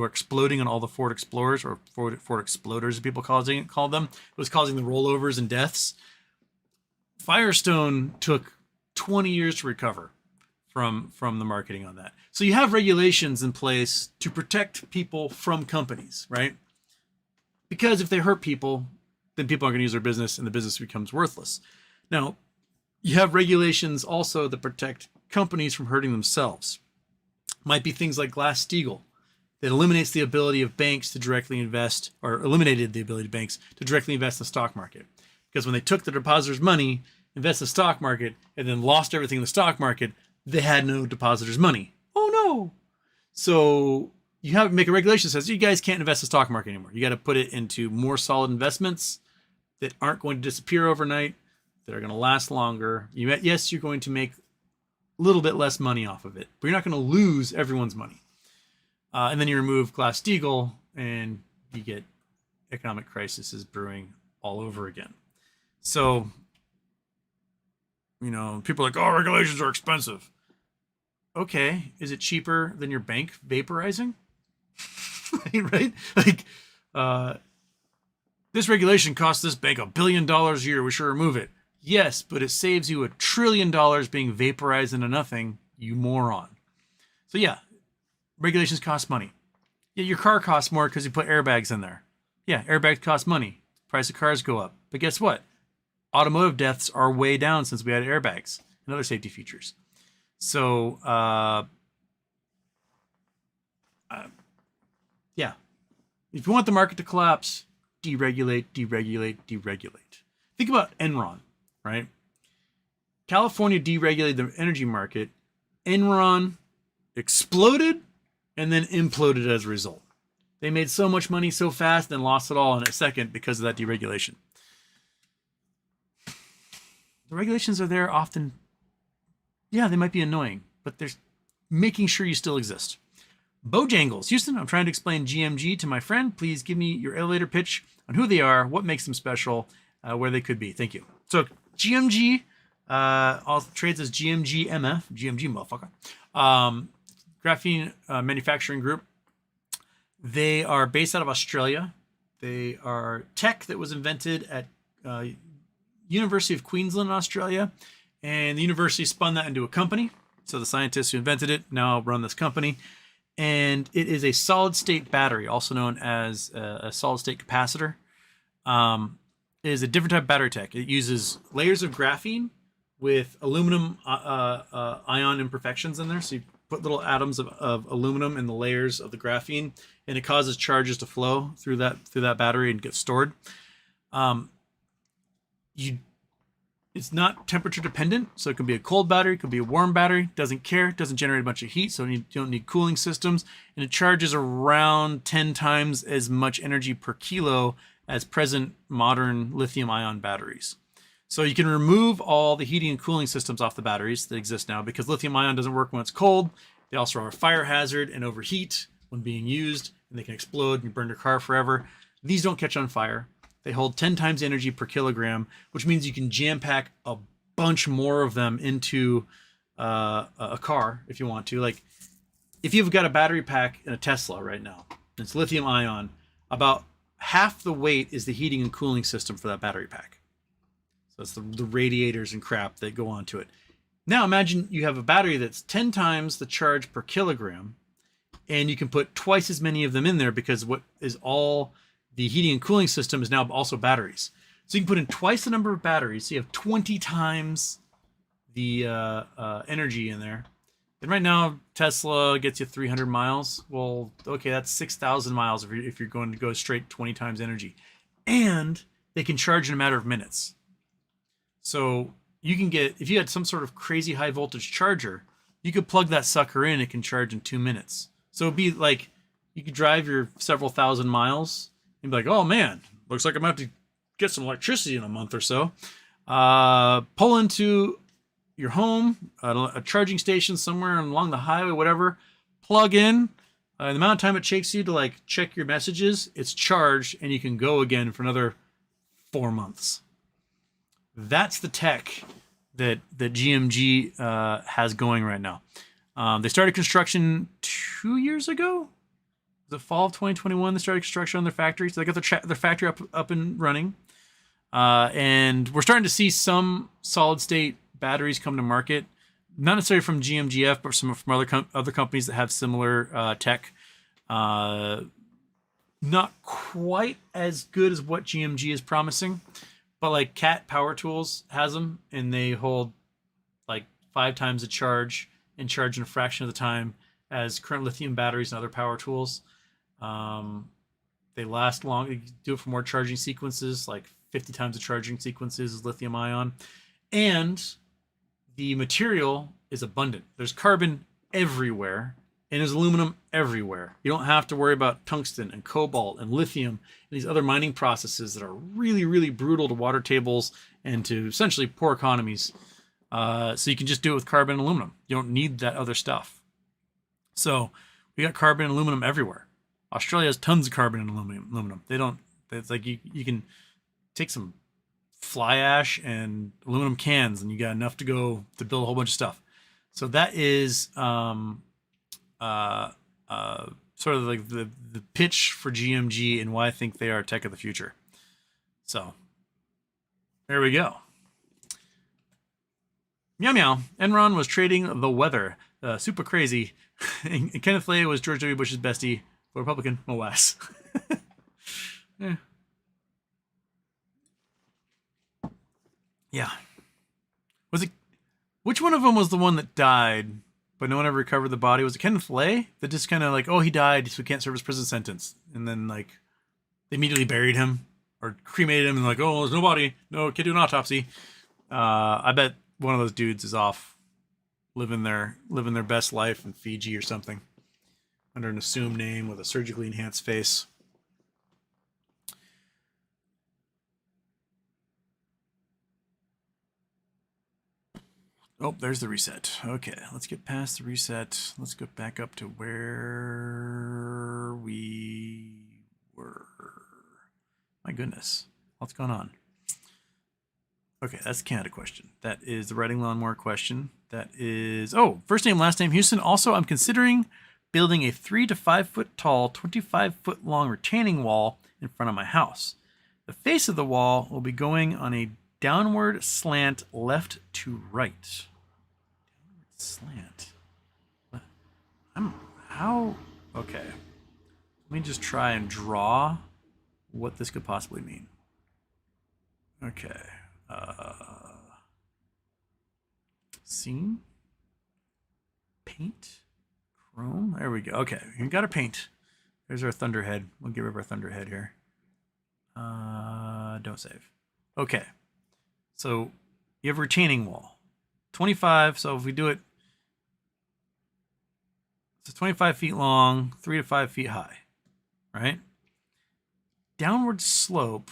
exploding on all the Ford Explorers, or Ford Exploders, as people call them. It was causing the rollovers and deaths. Firestone took 20 years to recover from the marketing on that. So you have regulations in place to protect people from companies, right? Because if they hurt people, then people aren't going to use their business and the business becomes worthless. Now, you have regulations also that protect companies from hurting themselves. Might be things like Glass-Steagall that eliminates the ability of banks to directly invest, or eliminated the ability of banks to directly invest in the stock market. Because when they took the depositors' money, invest in the stock market, and then lost everything in the stock market, they had no depositors' money. Oh no! So you have to make a regulation that says you guys can't invest in the stock market anymore. You got to put it into more solid investments that aren't going to disappear overnight, that are going to last longer. Yes, you're going to make a little bit less money off of it, but you're not going to lose everyone's money. And then you remove Glass-Steagall and you get economic crises brewing all over again. So, people are like, oh, regulations are expensive. Okay, is it cheaper than your bank vaporizing? Right? Like, this regulation costs this bank $1 billion a year. We should remove it. Yes, but it saves you $1 trillion being vaporized into nothing, you moron. So yeah, regulations cost money. Yeah, your car costs more because you put airbags in there. Yeah, airbags cost money. Price of cars go up. But guess what? Automotive deaths are way down since we had airbags and other safety features. So, yeah. If you want the market to collapse, deregulate, deregulate, deregulate. Think about Enron, right? California deregulated the energy market. Enron exploded and then imploded as a result. They made so much money so fast and lost it all in a second because of that deregulation. The regulations are there often. Yeah, they might be annoying, but they're making sure you still exist. Bojangles. Houston, I'm trying to explain GMG to my friend. Please give me your elevator pitch on who they are, what makes them special, where they could be. Thank you. So GMG also trades as GMGMF, GMG motherfucker. Graphene manufacturing group. They are based out of Australia. They are tech that was invented at University of Queensland in Australia, and the university spun that into a company. So the scientists who invented it now run this company, and it is a solid state battery, also known as a solid state capacitor. It is a different type of battery tech. It uses layers of graphene with aluminum ion imperfections in there. So you put little atoms of aluminum in the layers of the graphene, and it causes charges to flow through that battery and get stored. It's not temperature dependent, so it can be a cold battery, it could be a warm battery, doesn't care, doesn't generate a bunch of heat, so you don't need cooling systems, and it charges around 10 times as much energy per kilo as present modern lithium ion batteries. So you can remove all the heating and cooling systems off the batteries that exist now, because lithium ion doesn't work when it's cold. They also are a fire hazard and overheat when being used, and they can explode and you burn your car forever. These don't catch on fire. They hold 10 times energy per kilogram, which means you can jam pack a bunch more of them into a car if you want to. Like, if you've got a battery pack in a Tesla right now, it's lithium ion, about half the weight is the heating and cooling system for that battery pack. So it's the radiators and crap that go onto it. Now imagine you have a battery that's 10 times the charge per kilogram, and you can put twice as many of them in there, because what is all the heating and cooling system is now also batteries. So you can put in twice the number of batteries, so you have 20 times the energy in there. And right now, Tesla gets you 300 miles. Well, okay, that's 6,000 miles if you're going to go straight 20 times energy. And they can charge in a matter of minutes. So you can get, if you had some sort of crazy high voltage charger, you could plug that sucker in, it can charge in 2 minutes. So it'd be like, you could drive your several thousand miles and be like, oh man, looks like I'm going to have to get some electricity in a month or so. Pull into your home, a charging station somewhere along the highway, whatever, plug in. The amount of time it takes you to like check your messages, it's charged, and you can go again for another 4 months. That's the tech that GMG has going right now. They started construction 2 years ago. The fall of 2021, they started construction on their factory. So they got their factory up and running. And we're starting to see some solid state batteries come to market, not necessarily from GMGF, but from other companies that have similar tech. not quite as good as what GMG is promising, but like Cat Power Tools has them, and they hold like 5 times the charge and charge in a fraction of the time as current lithium batteries and other power tools. They last long. You do it for more charging sequences, like 50 times the charging sequences is lithium ion, and the material is abundant. There's carbon everywhere, and there's aluminum everywhere. You don't have to worry about tungsten and cobalt and lithium and these other mining processes that are really, really brutal to water tables and to essentially poor economies. So you can just do it with carbon and aluminum. You don't need that other stuff. So we got carbon and aluminum everywhere. Australia has tons of carbon and aluminum. They don't. It's like you can take some fly ash and aluminum cans, and you got enough to go to build a whole bunch of stuff. So that is sort of like the pitch for GMG and why I think they are tech of the future. So there we go. Meow meow. Enron was trading the weather. Super crazy. And Kenneth Lay was George W. Bush's bestie. Republican, moas. Yeah. Yeah. Was it? Which one of them was the one that died, but no one ever recovered the body? Was it Kenneth Lay that just kind of like, oh, he died, so he can't serve his prison sentence, and then like they immediately buried him or cremated him, and like, oh, there's no body, no, can't do an autopsy. I bet one of those dudes is off living their best life in Fiji or something under an assumed name with a surgically enhanced face. Oh, there's the reset. Okay, let's get past the reset. Let's go back up to where we were. My goodness, what's going on? Okay, that's the Canada question. That is the riding lawnmower question. That is, oh, first name, last name, Houston. Also, I'm considering building a 3 to 5 foot tall, 25 foot long retaining wall in front of my house. The face of the wall will be going on a downward slant left to right. Downward slant. Okay. Let me just try and draw what this could possibly mean. Okay. Scene. Paint. Chrome. There we go. Okay, we got our paint. There's our thunderhead. We'll get rid of our thunderhead here. Don't save. Okay. So you have a retaining wall. 25. So if we do it, it's 25 feet long, 3 to 5 feet high, right? Downward slope.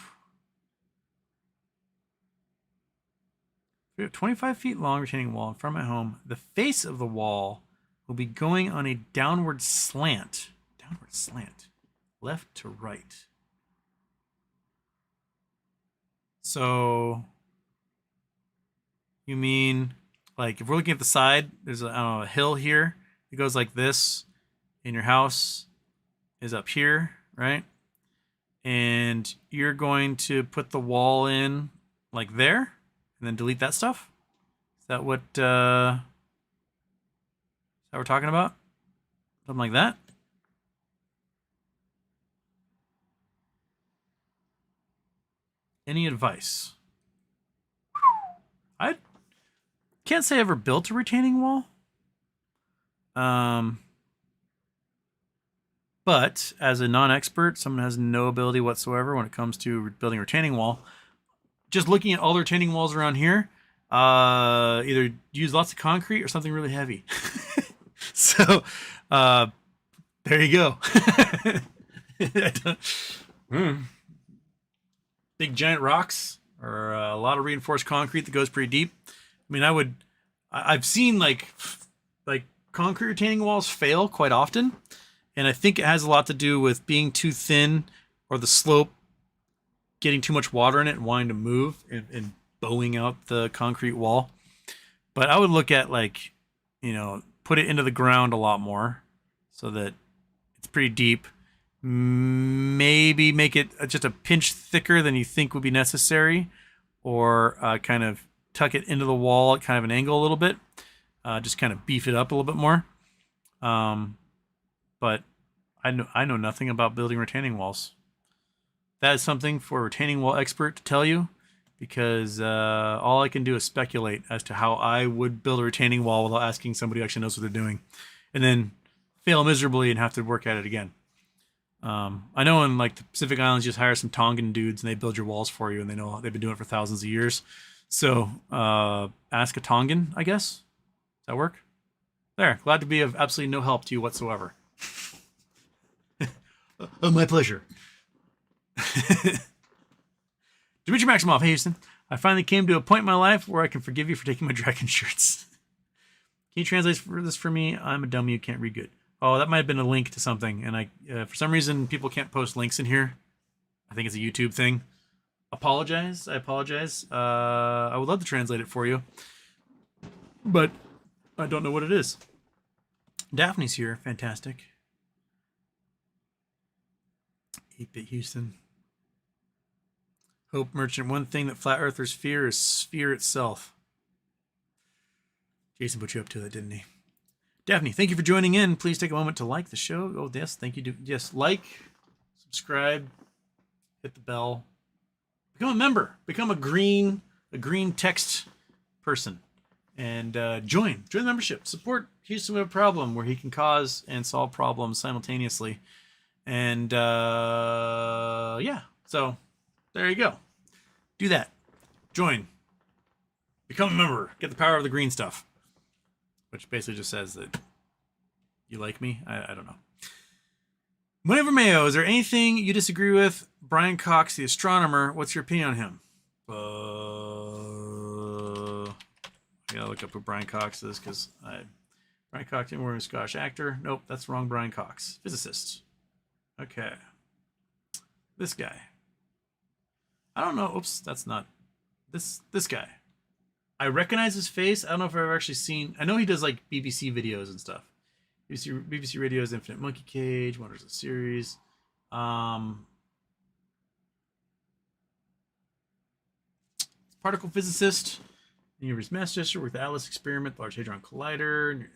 We have 25 feet long retaining wall in front of my home. The face of the wall will be going on a downward slant. Downward slant. Left to right. So you mean like if we're looking at the side, there's a hill here. It goes like this, and your house is up here, right? And you're going to put the wall in like there, and then delete that stuff. Is that what we're talking about? Something like that? Any advice? I can't say I ever built a retaining wall. But as a non-expert, someone has no ability whatsoever when it comes to building a retaining wall, just looking at all the retaining walls around here, either use lots of concrete or something really heavy. So, there you go. Big giant rocks or a lot of reinforced concrete that goes pretty deep. I mean, I've seen like concrete retaining walls fail quite often. And I think it has a lot to do with being too thin or the slope getting too much water in it and wanting to move and bowing out the concrete wall. But I would look at like, put it into the ground a lot more so that it's pretty deep. Maybe make it just a pinch thicker than you think would be necessary, or kind of tuck it into the wall at kind of an angle a little bit. Just kind of beef it up a little bit more. But I know nothing about building retaining walls. That is something for a retaining wall expert to tell you, because all I can do is speculate as to how I would build a retaining wall without asking somebody who actually knows what they're doing, and then fail miserably and have to work at it again. I know in like the Pacific Islands, you just hire some Tongan dudes and they build your walls for you, and they know they've been doing it for thousands of years. So ask a Tongan, I guess. Does that work? There. Glad to be of absolutely no help to you whatsoever. Oh, my pleasure. Dimitri Maximoff, hey Houston. I finally came to a point in my life where I can forgive you for taking my dragon shirts. Can you translate this for me? I'm a dummy who can't read good. Oh, that might have been a link to something, and I for some reason people can't post links in here. I think it's a YouTube thing. I apologize. I would love to translate it for you, but I don't know what it is. Daphne's here. Fantastic. 8-bit Houston. Hope Merchant. One thing that flat earthers fear is sphere itself. Jason put you up to that, didn't he? Daphne, thank you for joining in. Please take a moment to like the show. Oh, yes, thank you. Yes, like, subscribe, hit the bell, become a member, become a green text person, and join the membership. Support Houston with a problem where he can cause and solve problems simultaneously. And yeah, so there you go. Do that. Join. Become a member. Get the power of the green stuff. Which basically just says that you like me. I don't know. Money over Mayo, is there anything you disagree with? Brian Cox, the astronomer, what's your opinion on him? I gotta look up who Brian Cox is, because Brian Cox, we're a Scottish actor. Nope, that's wrong. Brian Cox, physicist. Okay. This guy. I don't know. Oops, that's not this guy. I recognize his face. I don't know if I've ever actually seen. I know he does like BBC videos and stuff. BBC Radio's Infinite Monkey Cage, Wonders of Series. Particle physicist, Universe Master, worked the Atlas Experiment, the Large Hadron Collider,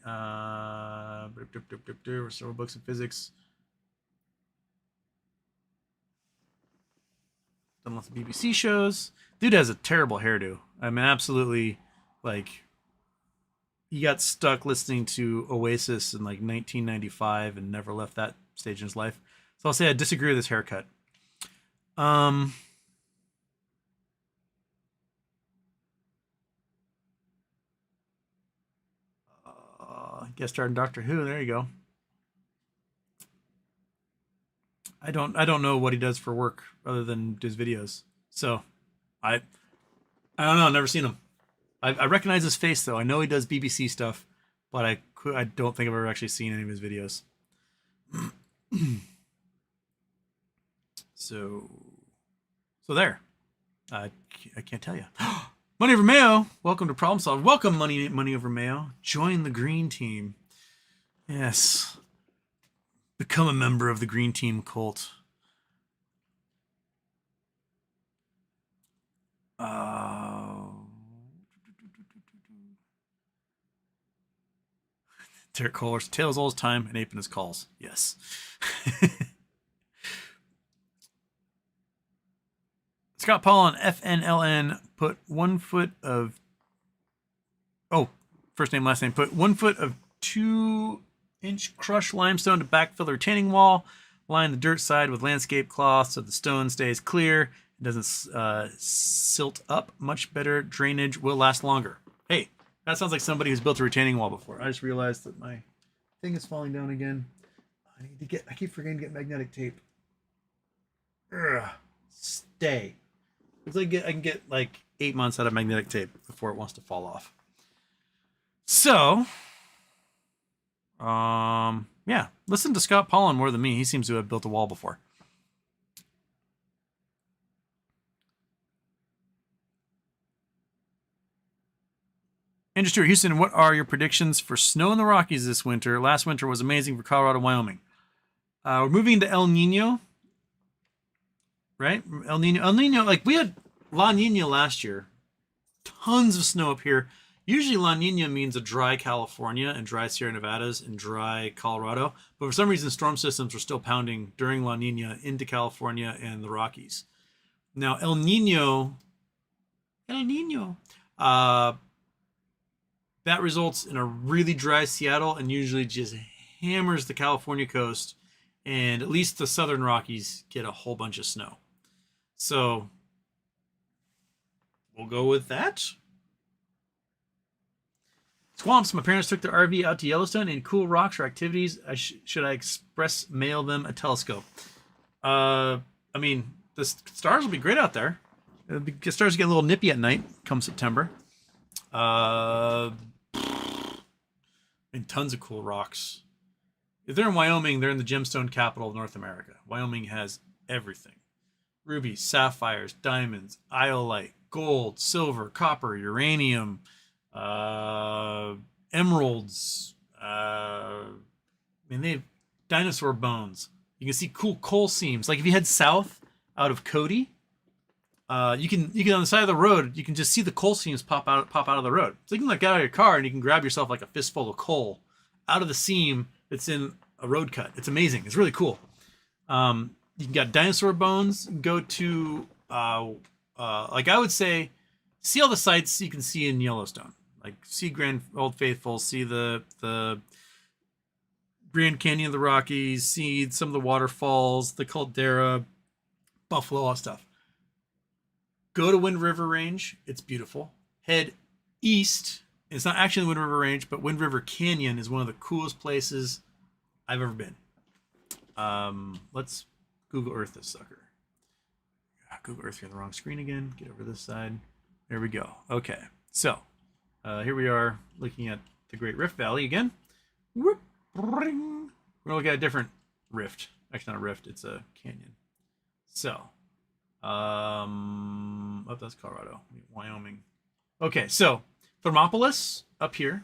several books in physics. Done lots of BBC shows. Dude has a terrible hairdo. I mean, absolutely, like, he got stuck listening to Oasis in like 1995 and never left that stage in his life. So I'll say I disagree with his haircut. Guest star in Doctor Who. There you go. I don't know what he does for work other than his videos. So I don't know. I've never seen him. I recognize his face though. I know he does BBC stuff, but I don't think I've ever actually seen any of his videos. so there. I can't tell you. Money over Mayo. Welcome to Problem Solve. Welcome, Money over Mayo. Join the green team. Yes. Become a member of the green team cult. Derek Kohler's tails all his time and aping his calls. Yes. Scott Paul on FNLN put 1 foot of. Oh, first name, last name. Put 1 foot of 2-inch crushed limestone to backfill the retaining wall. Line the dirt side with landscape cloth so the stone stays clear. It doesn't silt up. Much better drainage, will last longer. Hey, that sounds like somebody who's built a retaining wall before. I just realized that my thing is falling down again. I keep forgetting to get magnetic tape. Ugh, stay. Looks like I can get like 8 months out of magnetic tape before it wants to fall off. So, yeah, listen to Scott Pollan more than me. He seems to have built a wall before. Andrew Stewart, Houston, what are your predictions for snow in the Rockies this winter? Last winter was amazing for Colorado and Wyoming. We're moving to El Nino, right? El Nino, like we had La Nina last year. Tons of snow up here. Usually La Nina means a dry California and dry Sierra Nevadas and dry Colorado. But for some reason, storm systems were still pounding during La Nina into California and the Rockies. Now, El Nino, uh, that results in a really dry Seattle and usually just hammers the California coast. And at least the southern Rockies get a whole bunch of snow. So we'll go with that. Swamps. My parents took their RV out to Yellowstone and cool rocks or activities. Should I express mail them a telescope? I mean, the stars will be great out there. The stars get a little nippy at night come September. And tons of cool rocks. If they're in Wyoming, they're in the gemstone capital of North America. Wyoming has everything. Rubies, sapphires, diamonds, iolite, gold, silver, copper, uranium, emeralds. They have dinosaur bones. You can see cool coal seams. Like if you head south out of Cody, you can on the side of the road, you can just see the coal seams pop out of the road. So you can like get out of your car and you can grab yourself like a fistful of coal out of the seam that's in a road cut. It's amazing. It's really cool. You got dinosaur bones. Go to like I would say, see all the sights you can see in Yellowstone. Like see Grand Old Faithful, see the Grand Canyon of the Rockies, see some of the waterfalls, the caldera, Buffalo, all that stuff. Go to Wind River Range. It's beautiful. Head east. It's not actually the Wind River Range, but Wind River Canyon is one of the coolest places I've ever been. Let's Google Earth this sucker. Google Earth, you're on the wrong screen again. Get over this side. There we go. Okay, so here we are looking at the Great Rift Valley again. We're going to look at a different rift. Actually, not a rift. It's a canyon. So, oh, that's Colorado, Wyoming. Okay, so Thermopolis up here.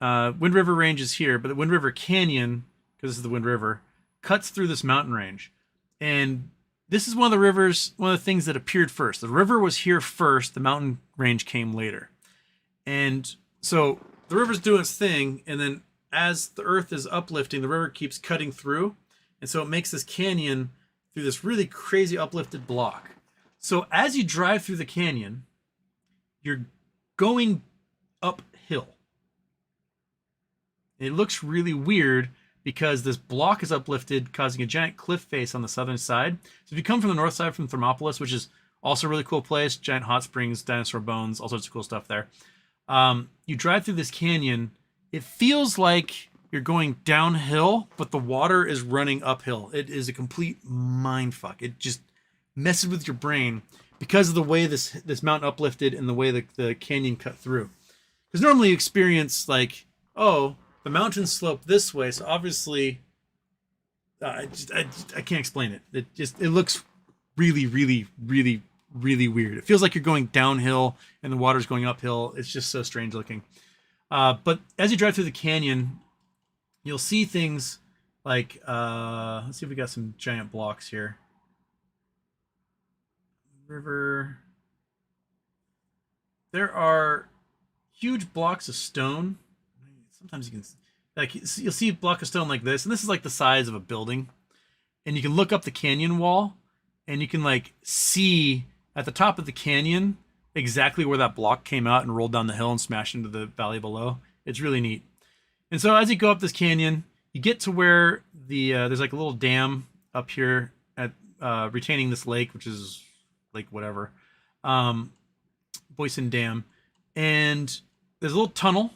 Wind River Range is here, but the Wind River Canyon, because this is the Wind River, cuts through this mountain range. And this is one of the rivers, one of the things that appeared first. The river was here first, the mountain range came later. And so the river's doing its thing, and then as the earth is uplifting, the river keeps cutting through. And so it makes this canyon through this really crazy uplifted block. So as you drive through the canyon, you're going uphill. It looks really weird because this block is uplifted, causing a giant cliff face on the southern side. So if you come from the north side from Thermopolis, which is also a really cool place, giant hot springs, dinosaur bones, all sorts of cool stuff there. You drive through this canyon, it feels like you're going downhill, but the water is running uphill. It is a complete mind fuck. It just messes with your brain because of the way this mountain uplifted and the way the canyon cut through. Because normally you experience like, oh, the mountains slope this way, so obviously, I can't explain it. It looks really, really, really, really weird. It feels like you're going downhill and the water's going uphill. It's just so strange looking. But as you drive through the canyon, you'll see things like, let's see if we got some giant blocks here. River. There are huge blocks of stone. Sometimes you can, like, you'll see a block of stone like this, and this is like the size of a building. And you can look up the canyon wall, and you can like see at the top of the canyon exactly where that block came out and rolled down the hill and smashed into the valley below. It's really neat. And so as you go up this canyon, you get to where there's like a little dam up here at retaining this lake, which is like whatever, Boysen Dam, and there's a little tunnel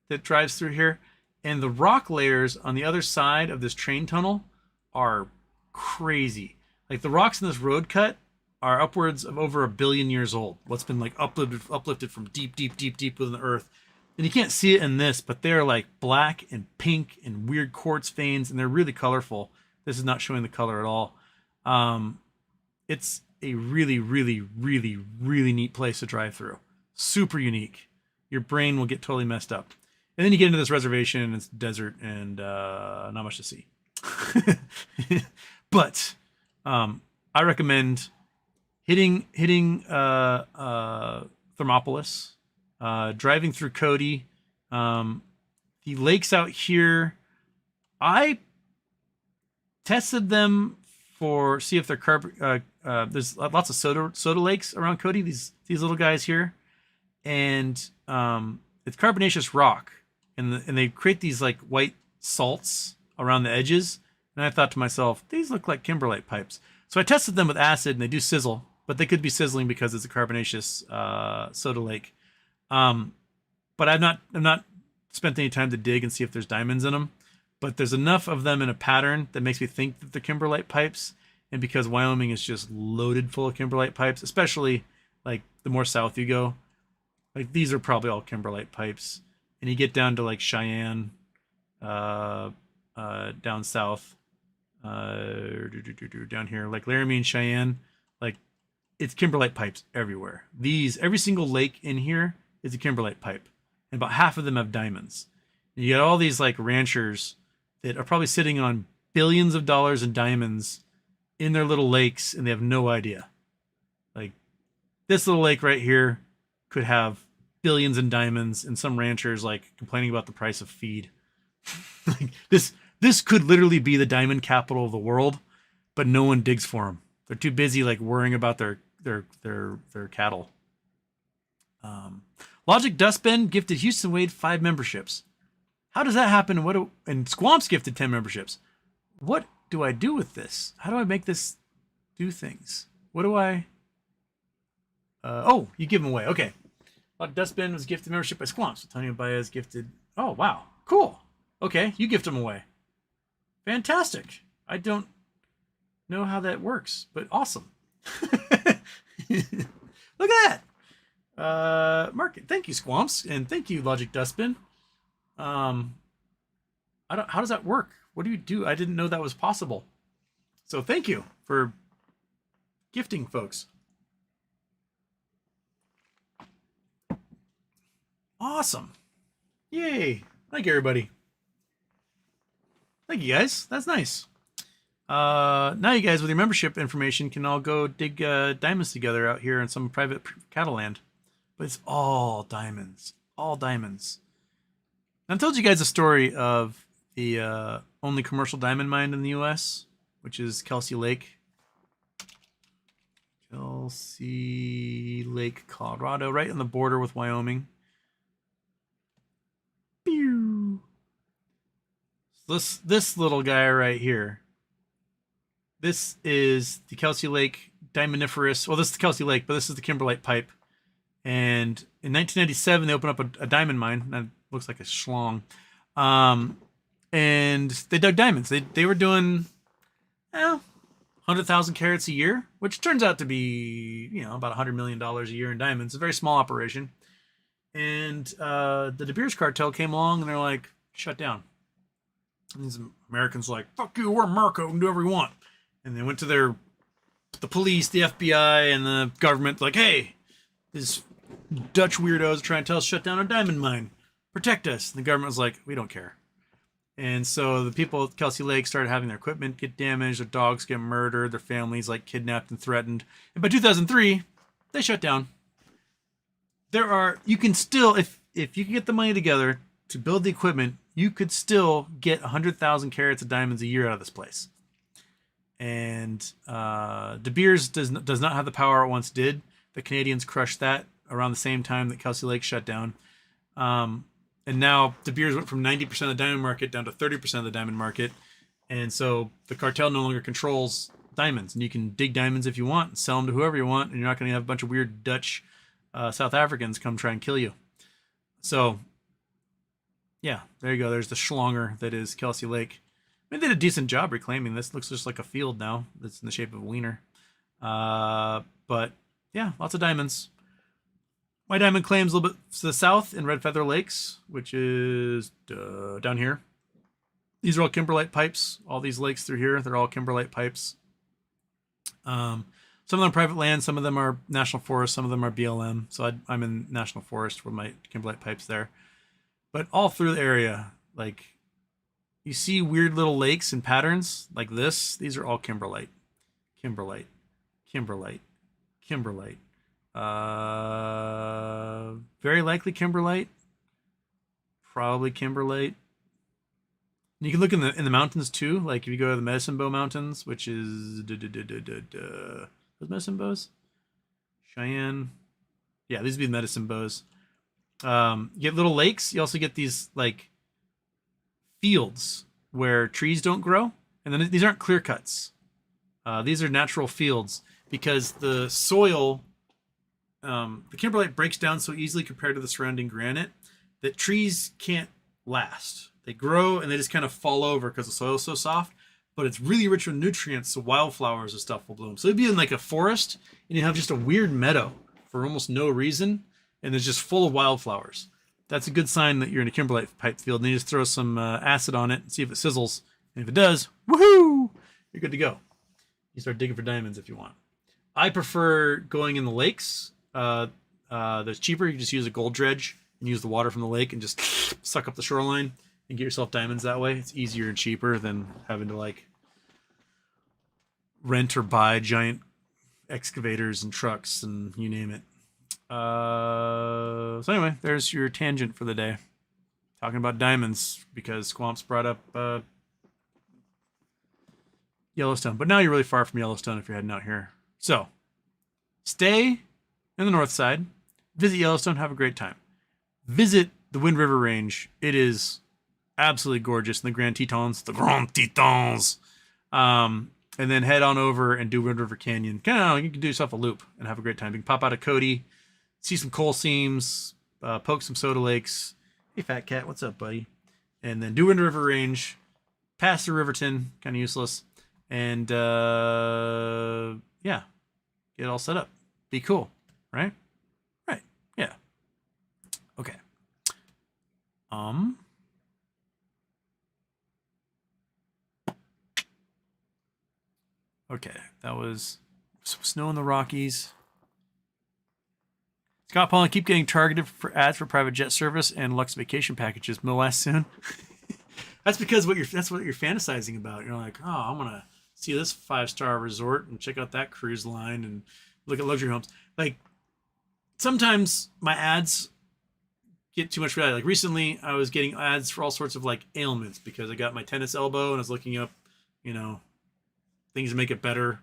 that drives through here, and the rock layers on the other side of this train tunnel are crazy. Like the rocks in this road cut are upwards of over 1 billion years old. What's been like uplifted from deep within the earth. And you can't see it in this, but they're like black and pink and weird quartz veins, and they're really colorful. This is not showing the color at all. It's a really, really, really, really neat place to drive through. Super unique. Your brain will get totally messed up. And then you get into this reservation, and it's desert and not much to see. But I recommend hitting Thermopolis. driving through Cody. The lakes out here, I tested them for see if they're there's lots of soda lakes around Cody. These little guys here, and it's carbonaceous rock, and they create these like white salts around the edges. And I thought to myself, these look like kimberlite pipes. So I tested them with acid, and they do sizzle, but they could be sizzling because it's a carbonaceous soda lake. But I've not spent any time to dig and see if there's diamonds in them. But there's enough of them in a pattern that makes me think that they're kimberlite pipes. And because Wyoming is just loaded full of kimberlite pipes, especially like the more south you go, like these are probably all kimberlite pipes. And you get down to like Cheyenne, down south, down here, like Laramie and Cheyenne, like it's kimberlite pipes everywhere. Every single lake in here is a kimberlite pipe, and about half of them have diamonds. And you got all these like ranchers that are probably sitting on billions of dollars in diamonds in their little lakes, and they have no idea. Like this little lake right here could have billions in diamonds, and some ranchers like complaining about the price of feed. Like this could literally be the diamond capital of the world, but no one digs for them. They're too busy like worrying about their cattle. Logic Dustbin gifted Houston Wade 5 memberships. How does that happen? And Squamps gifted 10 memberships. What do I do with this? How do I make this do things? What do I? Oh, you give them away. Okay. Logic Dustbin was gifted membership by Squamps. Antonio Baez gifted. Oh wow, cool. Okay, you gift them away. Fantastic. I don't know how that works, but awesome. Look at that. Market. Thank you, Squamps, and thank you, Logic Dustbin. How does that work? What do you do? I didn't know that was possible. So thank you for gifting folks. Awesome. Yay. Thank you, everybody. Thank you, guys. That's nice. Now you guys with your membership information can all go dig diamonds together out here in some private cattle land. But it's all diamonds. All diamonds. I've told you guys a story of the only commercial diamond mine in the U.S., which is Kelsey Lake. Kelsey Lake, Colorado, right on the border with Wyoming. Pew. This little guy right here. This is the Kelsey Lake diamondiferous. Well, this is the Kelsey Lake, but this is the kimberlite pipe. And in 1997, they opened up a diamond mine. That looks like a schlong. And they dug diamonds. They were doing 100,000 carats a year, which turns out to be, about $100 million a year in diamonds. It's a very small operation. And the De Beers cartel came along, and they're like, shut down. And these Americans were like, fuck you, we're America, we can do whatever we want. And they went to the police, the FBI, and the government, like, hey, these Dutch weirdos are trying to tell us to shut down our diamond mine. Protect us. And the government was like, we don't care. And so the people at Kelsey Lake started having their equipment get damaged, their dogs get murdered, their families like kidnapped and threatened. And by 2003, they shut down. You can still, if you can get the money together to build the equipment, you could still get 100,000 carats of diamonds a year out of this place. And De Beers does not have the power it once did. The Canadians crushed that around the same time that Kelsey Lake shut down. And now De Beers went from 90% of the diamond market down to 30% of the diamond market. And so the cartel no longer controls diamonds. And you can dig diamonds if you want and sell them to whoever you want. And you're not going to have a bunch of weird Dutch South Africans come try and kill you. So, yeah, there you go. There's the schlonger that is Kelsey Lake. They did a decent job reclaiming this. Looks just like a field now. It's in the shape of a wiener. But, yeah, lots of diamonds. My diamond claim's a little bit to the south in Red Feather Lakes, which is down here. These are all kimberlite pipes. All these lakes through here, they're all kimberlite pipes. Some of them are private land. Some of them are national forest. Some of them are BLM. So I'm in national forest with my kimberlite pipes there. But all through the area, like you see weird little lakes and patterns like this. These are all kimberlite. Kimberlite. Kimberlite. Kimberlite. Very likely kimberlite. Probably kimberlite. You can look in the mountains too. Like if you go to the Medicine Bow Mountains, which is those Medicine Bows, Cheyenne. Yeah, these would be the Medicine Bows. You get little lakes. You also get these like fields where trees don't grow, and then these aren't clear cuts. These are natural fields because the soil, the kimberlite breaks down so easily compared to the surrounding granite that trees can't last. They grow and they just kind of fall over because the soil is so soft, but it's really rich with nutrients, so wildflowers and stuff will bloom. So it'd be in like a forest, and you have just a weird meadow for almost no reason, and it's just full of wildflowers. That's a good sign that you're in a kimberlite pipe field, and you just throw some acid on it and see if it sizzles. And if it does, woohoo, you're good to go. You start digging for diamonds if you want. I prefer going in the lakes. That's cheaper. You can just use a gold dredge and use the water from the lake and just suck up the shoreline and get yourself diamonds that way. It's easier and cheaper than having to like rent or buy giant excavators and trucks and you name it. So anyway, there's your tangent for the day. Talking about diamonds because Squamps brought up Yellowstone. But now you're really far from Yellowstone if you're heading out here. So stay in the north side, visit Yellowstone, have a great time. Visit the Wind River Range. It is absolutely gorgeous in the Grand Tetons. The Grand Tetons. And then head on over and do Wind River Canyon. You can do yourself a loop and have a great time. You can pop out of Cody, see some coal seams, poke some soda lakes. Hey, Fat Cat, what's up, buddy? And then do Wind River Range, pass through Riverton, kind of useless. And, yeah, get it all set up. Be cool, right? Right, yeah. Okay. Okay, that was some snow in the Rockies. Scott Paul, keep getting targeted for ads for private jet service and Lux vacation packages. Will last soon. That's because that's what you're fantasizing about. You're like, oh, I'm gonna see this 5-star resort and check out that cruise line and look at luxury homes. Like sometimes my ads get too much reality. Like recently, I was getting ads for all sorts of like ailments because I got my tennis elbow and I was looking up, things to make it better,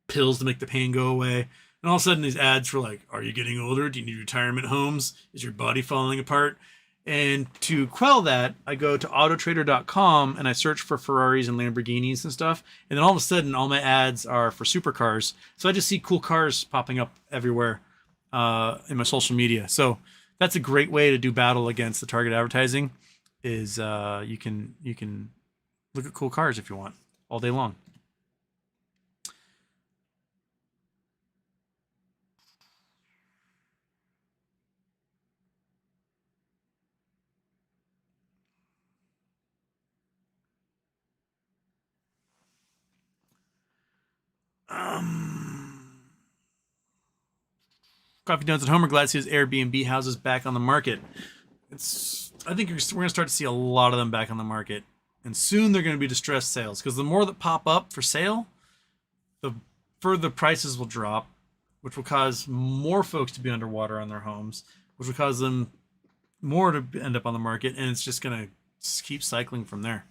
pills to make the pain go away. And all of a sudden these ads were like, are you getting older? Do you need retirement homes? Is your body falling apart? And to quell that, I go to autotrader.com and I search for Ferraris and Lamborghinis and stuff. And then all of a sudden, all my ads are for supercars. So I just see cool cars popping up everywhere in my social media. So that's a great way to do battle against the target advertising is you can look at cool cars if you want all day long. Coffee Donuts at Homer, glad to see his Airbnb houses back on the market. I think we're going to start to see a lot of them back on the market. And soon they're going to be distressed sales because the more that pop up for sale, the further prices will drop, which will cause more folks to be underwater on their homes, which will cause them more to end up on the market. And it's just going to keep cycling from there.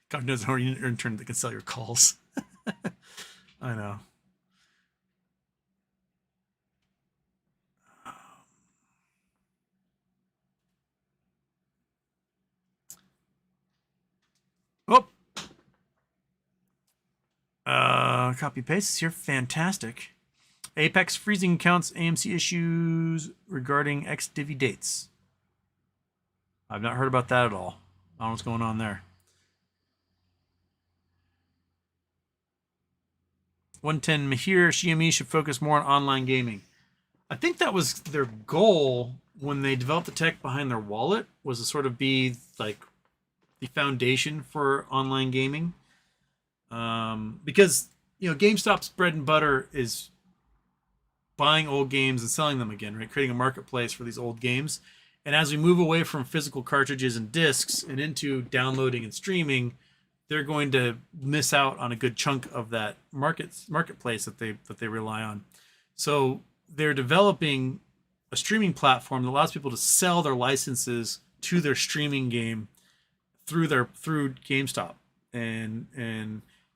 Coffee Donuts at Homer, you need an intern that can sell your calls. I know. Oh, copy paste is here. Fantastic. Apex freezing accounts, AMC issues regarding XDivvy dates. I've not heard about that at all. I don't know what's going on there. 110 Mahir, GME should focus more on online gaming. I think that was their goal when they developed the tech behind their wallet, was to sort of be like the foundation for online gaming. Because, GameStop's bread and butter is buying old games and selling them again, right? Creating a marketplace for these old games. And as we move away from physical cartridges and discs and into downloading and streaming, they're going to miss out on a good chunk of that marketplace that they rely on. So they're developing a streaming platform that allows people to sell their licenses to their streaming game through GameStop, and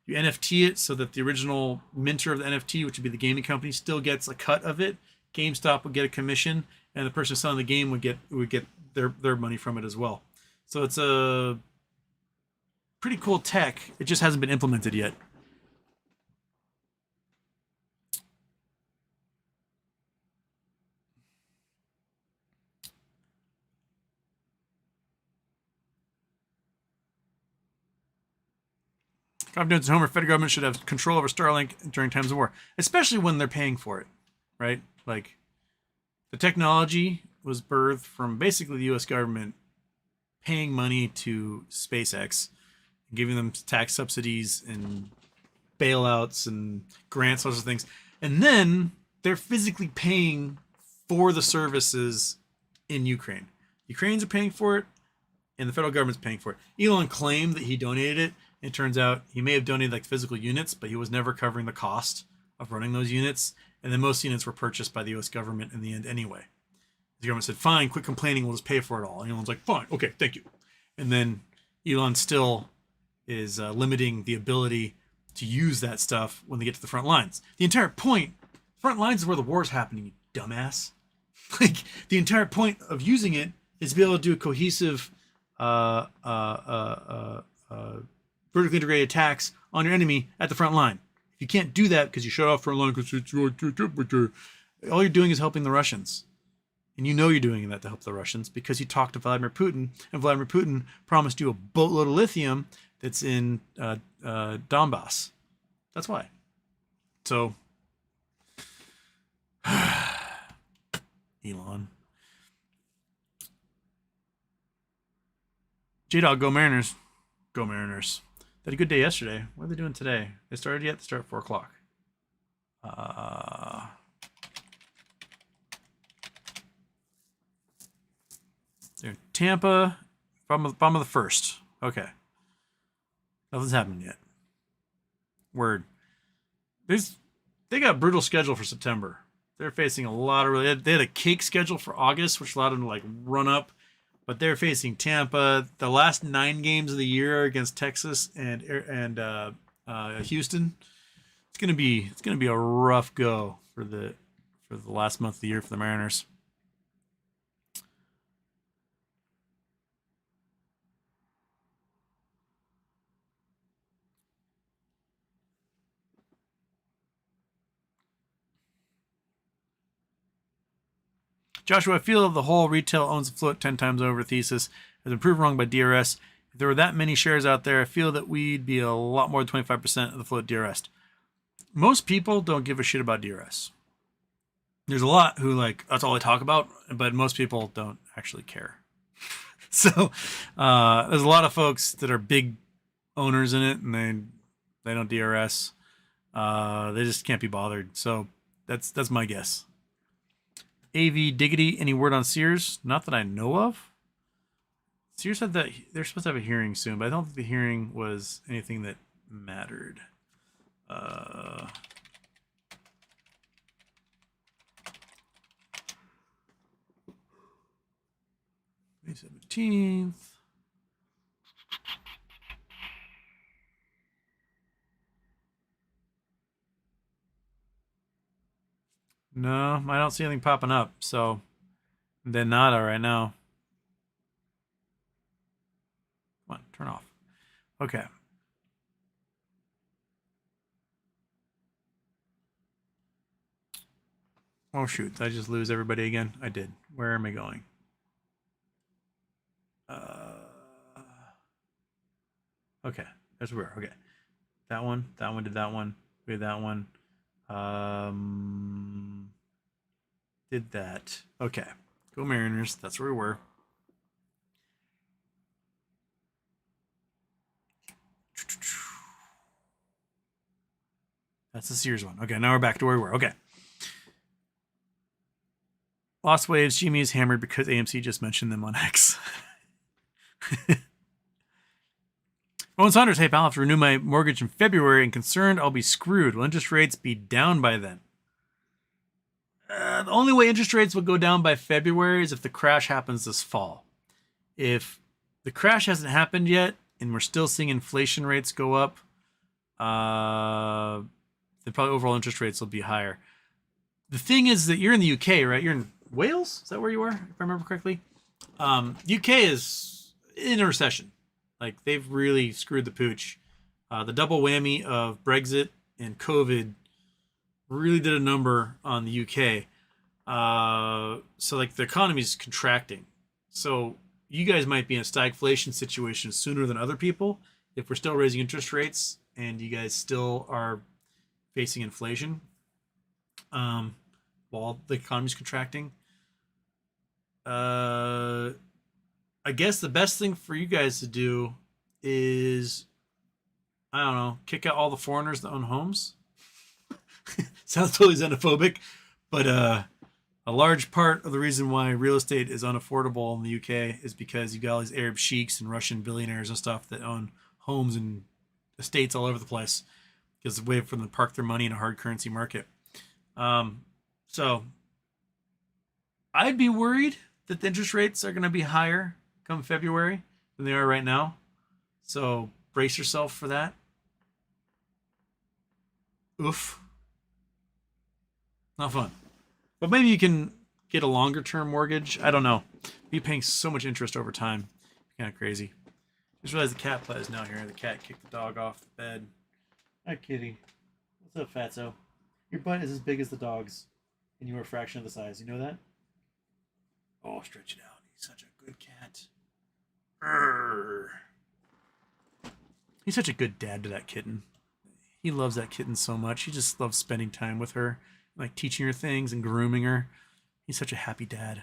you NFT it so that the original minter of the NFT, which would be the gaming company, still gets a cut of it. GameStop would get a commission, and the person selling the game would get their money from it as well. So it's a pretty cool tech. It just hasn't been implemented yet. Confidence in Homer, federal government should have control over Starlink during times of war, especially when they're paying for it, right? Like, the technology was birthed from basically the U.S. government paying money to SpaceX, giving them tax subsidies and bailouts and grants, those things. And then they're physically paying for the services in Ukraine. Ukrainians are paying for it, and the federal government's paying for it. Elon claimed that he donated it. It turns out he may have donated like physical units, but he was never covering the cost of running those units. And then most units were purchased by the U.S. government in the end anyway. The government said, fine, quit complaining, we'll just pay for it all. And Elon's like, fine, okay, thank you. And then Elon still is limiting the ability to use that stuff when they get to the front lines. The entire point, front lines is where the war's happening, you dumbass. Like, the entire point of using it is to be able to do a cohesive vertically integrated attacks on your enemy at the front line. If you can't do that because you shut off front line because it's your temperature, all you're doing is helping the Russians. And you know you're doing that to help the Russians because you talked to Vladimir Putin, and Vladimir Putin promised you a boatload of lithium that's in Donbass. That's why. So, Elon. J-Dog, go Mariners. Go Mariners. They had a good day yesterday. What are they doing today? They started yet? They start at 4 o'clock. They're Tampa, bottom of the first. Okay. Nothing's happened yet. Word. They got a brutal schedule for September. They're facing a lot of they had a cake schedule for August, which allowed them to like run up. But they're facing Tampa. The last 9 games of the year against Texas and Houston. It's gonna be a rough go for the last month of the year for the Mariners. Joshua, I feel the whole retail owns the float 10 times over thesis has been proved wrong by DRS. If there were that many shares out there, I feel that we'd be a lot more than 25% of the float DRS. Most people don't give a shit about DRS. There's a lot who like, that's all they talk about, but most people don't actually care. So there's a lot of folks that are big owners in it and they don't DRS. They just can't be bothered. So that's my guess. AV Diggity, any word on Sears? Not that I know of. Sears said that they're supposed to have a hearing soon, but I don't think the hearing was anything that mattered. 17th. No, I don't see anything popping up, so they're nada right now. Come on, turn off. Okay. Oh shoot, did I just lose everybody again? I did. Where am I going? Okay, that's where. Okay, that one did that one. We had that one. Did that. Okay, go Mariners. That's where we were. That's the Sears one. Okay, now we're back to where we were. Okay. Lost Waves, GME is hammered because AMC just mentioned them on X. Owen Saunders, hey pal, I have to renew my mortgage in February and concerned I'll be screwed. Will interest rates be down by then? The only way interest rates will go down by February is if the crash happens this fall. If the crash hasn't happened yet and we're still seeing inflation rates go up, then probably overall interest rates will be higher. The thing is that you're in the UK, right? You're in Wales? Is that where you are, if I remember correctly? UK is in a recession. Like, they've really screwed the pooch. The double whammy of Brexit and COVID really did a number on the UK. So, like, the economy's contracting. So, you guys might be in a stagflation situation sooner than other people if we're still raising interest rates and you guys still are facing inflation while the economy's contracting. I guess the best thing for you guys to do is, I don't know, kick out all the foreigners that own homes. Sounds totally xenophobic, but a large part of the reason why real estate is unaffordable in the UK is because you got all these Arab sheiks and Russian billionaires and stuff that own homes and estates all over the place because it's a way for them to park their money in a hard currency market. So I'd be worried that the interest rates are going to be higher come February than they are right now. So brace yourself for that. Oof. Not fun. But maybe you can get a longer term mortgage. I don't know. Be paying so much interest over time. Kind of crazy. Just realized the cat play is now here. The cat kicked the dog off the bed. Hi, kitty. What's up, fatso? Your butt is as big as the dog's, and you are a fraction of the size. You know that? Oh, stretch it out. He's such a good cat. Urgh. He's such a good dad to that kitten. He loves that kitten so much. He just loves spending time with her, like teaching her things and grooming her. He's such a happy dad.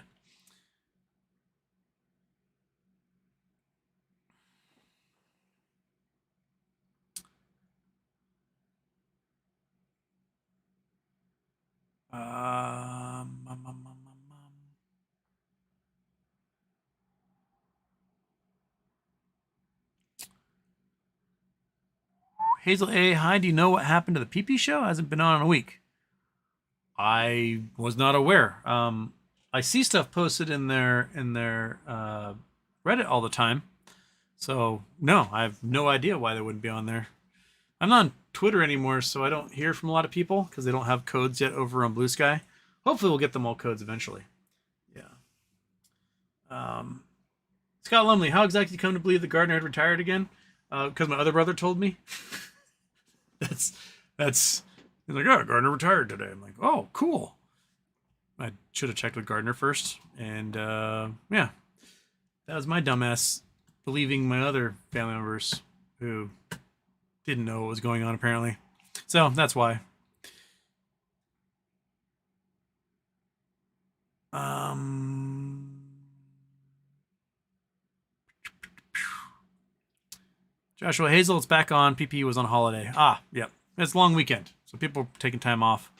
Um, um, um, um, um. Hazel A, hi. Do you know what happened to the PP show? Hasn't been on in a week. I was not aware. I see stuff posted in their Reddit all the time. So no, I have no idea why they wouldn't be on there. I'm not on Twitter anymore, so I don't hear from a lot of people because they don't have codes yet over on Blue Sky. Hopefully, we'll get them all codes eventually. Yeah. Scott Lumley, how exactly did you come to believe that Gardner had retired again? Because my other brother told me. that's he's like, oh, Gardner retired today. I'm like, oh, cool. I should have checked with Gardner first, and yeah, that was my dumbass believing my other family members who didn't know what was going on apparently. So that's why. Joshua Hazel, it's back on. PP was on holiday. Ah, yep. It's a long weekend, so people are taking time off.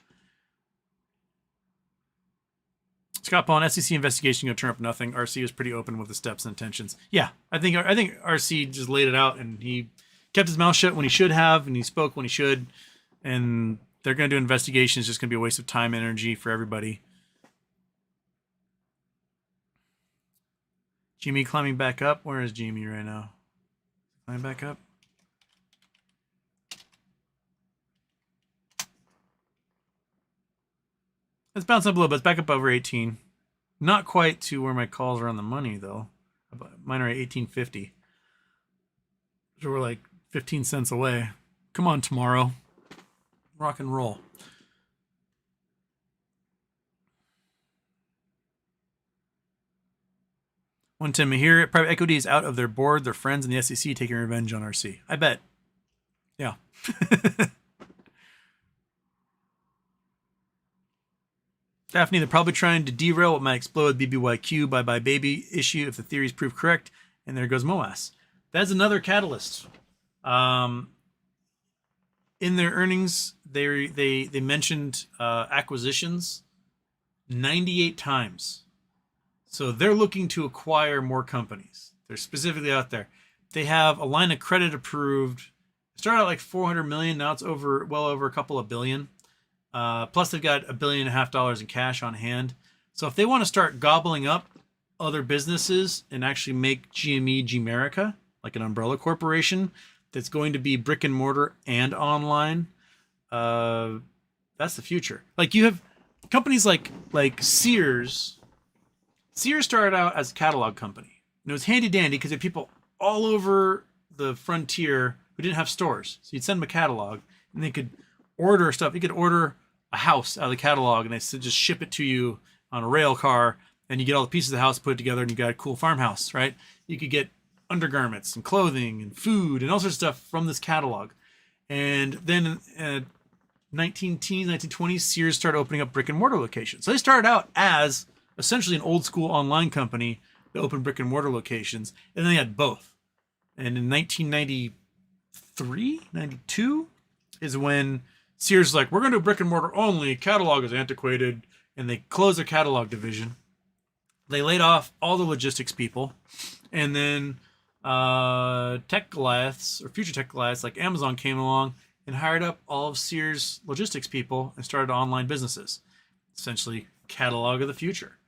Scott Paul, SEC investigation going to turn up nothing. RC was pretty open with the steps and intentions. Yeah, I think RC just laid it out, and he kept his mouth shut when he should have, and he spoke when he should. And they're going to do investigations. It's just going to be a waste of time and energy for everybody. GME climbing back up. Where is GME right now? Climbing back up. It's bounced up a little bit. It's back up over 18. Not quite to where my calls are on the money, though. Mine are at 18.50. So we're like 15 cents away. Come on, tomorrow. Rock and roll. One Tim here. Private equity is out of their board. Their friends in the SEC taking revenge on RC. I bet. Yeah. Daphne, they're probably trying to derail what might explode BBYQ bye-bye baby issue if the theories prove correct. And there goes MOAS. That's another catalyst. In their earnings, they mentioned acquisitions 98 times. So they're looking to acquire more companies. They're specifically out there. They have a line of credit approved. It started out like 400 million. Now it's well over a couple of billion. Plus they've got $1.5 billion in cash on hand. So if they want to start gobbling up other businesses and actually make GME Gmerica, like an umbrella corporation that's going to be brick and mortar and online, that's the future. Like you have companies like Sears. Sears started out as a catalog company. And it was handy dandy because there were people all over the frontier who didn't have stores. So you'd send them a catalog and they could order stuff. You could order a house out of the catalog and they said just ship it to you on a rail car, and you get all the pieces of the house put together and you got a cool farmhouse, right? You could get undergarments and clothing and food and all sorts of stuff from this catalog. And then in 1920s, Sears started opening up brick and mortar locations. So they started out as essentially an old school online company that opened brick and mortar locations, and then they had both. And in 1993, 92 is when Sears was like, we're going to do brick and mortar only. Catalog is antiquated. And they closed their catalog division. They laid off all the logistics people. And then tech Goliaths, or future tech Goliaths like Amazon, came along and hired up all of Sears logistics people and started online businesses. Essentially, catalog of the future.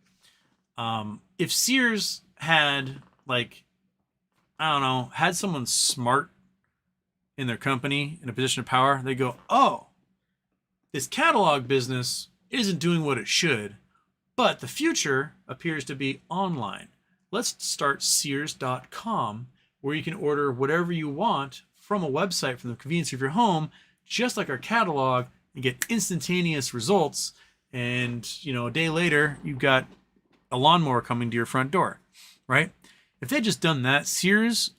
If Sears had, like, I don't know, had someone smart in their company in a position of power, they go, oh, this catalog business isn't doing what it should, but the future appears to be online. Let's start Sears.com, where you can order whatever you want from a website from the convenience of your home, just like our catalog, and get instantaneous results. And, you know, a day later, you've got a lawnmower coming to your front door, right? If they'd just done that, Sears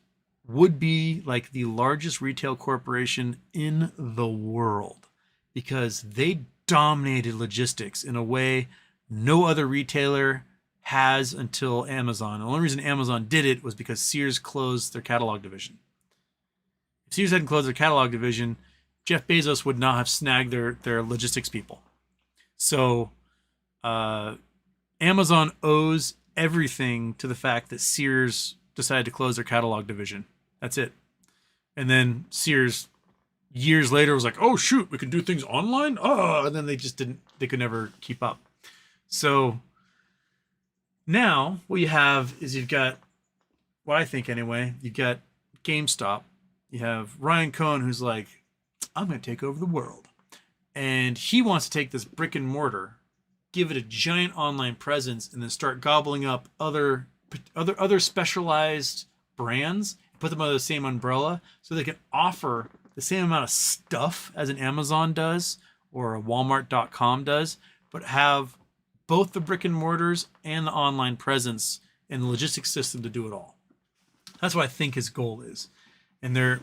would be like the largest retail corporation in the world, because they dominated logistics in a way no other retailer has until Amazon. The only reason Amazon did it was because Sears closed their catalog division. If Sears hadn't closed their catalog division, Jeff Bezos would not have snagged their logistics people. So Amazon owes everything to the fact that Sears decided to close their catalog division. That's it. And then Sears years later was like, oh shoot, we can do things online. Oh, and then they could never keep up. So now what you have is you've got, what I think anyway, you've got GameStop. You have Ryan Cohen, who's like, I'm going to take over the world. And he wants to take this brick and mortar, give it a giant online presence, and then start gobbling up other specialized brands, put them under the same umbrella so they can offer the same amount of stuff as an Amazon does or a Walmart.com does, but have both the brick and mortars and the online presence and the logistics system to do it all. That's what I think his goal is. And they're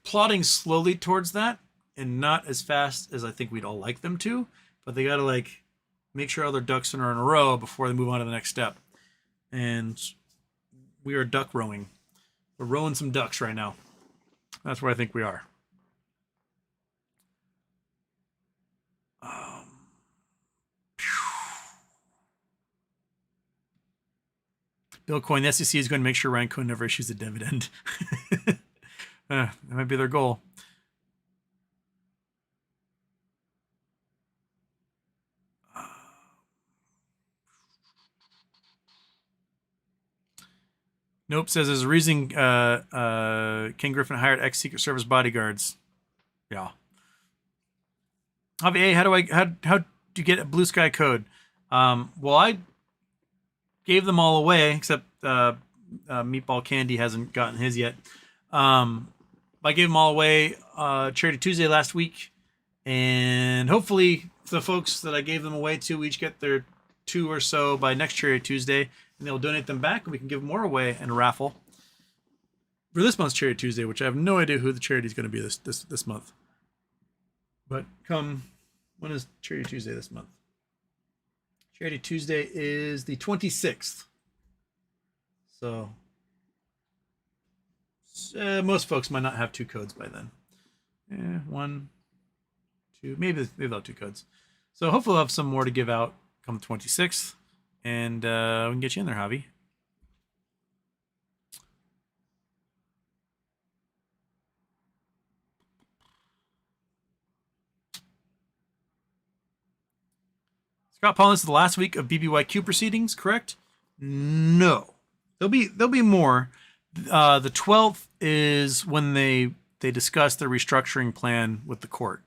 plodding slowly towards that, and not as fast as I think we'd all like them to, but they got to like make sure all their ducks are in a row before they move on to the next step. And we are duck rowing. We're rowing some ducks right now. That's where I think we are. Bill Coyne, the SEC is going to make sure Ryan Cohen never issues a dividend. That might be their goal. Nope, says there's a reason Ken Griffin hired ex-Secret Service bodyguards. Yeah. Javi, how do you get a Blue Sky code? Well, I gave them all away, except Meatball Candy hasn't gotten his yet. I gave them all away Charity Tuesday last week, and hopefully the folks that I gave them away to each get their 2 or so by next Charity Tuesday, and they'll donate them back, and we can give more away in a raffle for this month's Charity Tuesday, which I have no idea who the charity is going to be this month. But when is Charity Tuesday this month? Charity Tuesday is the 26th. So most folks might not have 2 codes by then. 1, 2, maybe they'll have 2 codes. So hopefully we'll have some more to give out come the 26th. And we can get you in there, Javi. Scott Paul, this is the last week of BBYQ proceedings, correct? No. There'll be more. The 12th is when they discuss their restructuring plan with the court.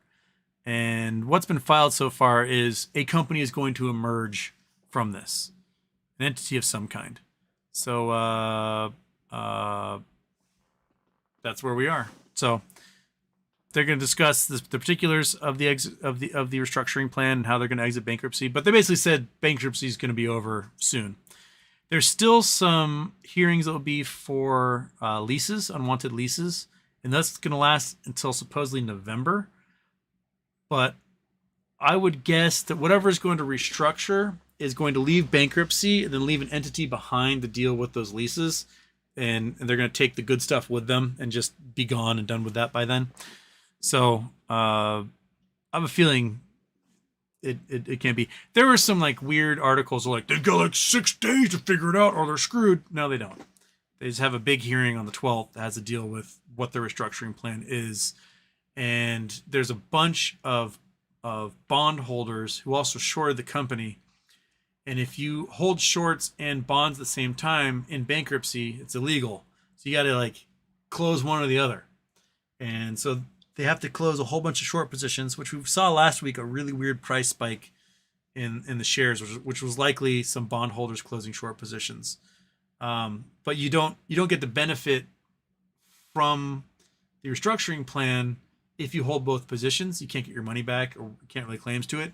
And what's been filed so far is a company is going to emerge from this, an entity of some kind. So that's where we are. So they're going to discuss the particulars of the restructuring plan and how they're going to exit bankruptcy. But they basically said bankruptcy is going to be over soon. There's still some hearings that will be for leases, unwanted leases, and that's going to last until supposedly November. But I would guess that whatever is going to restructure is going to leave bankruptcy and then leave an entity behind to deal with those leases. And they're going to take the good stuff with them and just be gone and done with that by then. So I have a feeling it can't be. There were some like weird articles like they've got like 6 days to figure it out or they're screwed. No, they don't. They just have a big hearing on the 12th that has to deal with what the restructuring plan is. And there's a bunch of bondholders who also shorted the company. And if you hold shorts and bonds at the same time in bankruptcy, it's illegal. So you got to like close one or the other. And so they have to close a whole bunch of short positions, which we saw last week, a really weird price spike in the shares, which was likely some bondholders closing short positions. But you don't get the benefit from the restructuring plan if you hold both positions. You can't get your money back or can't really claims to it.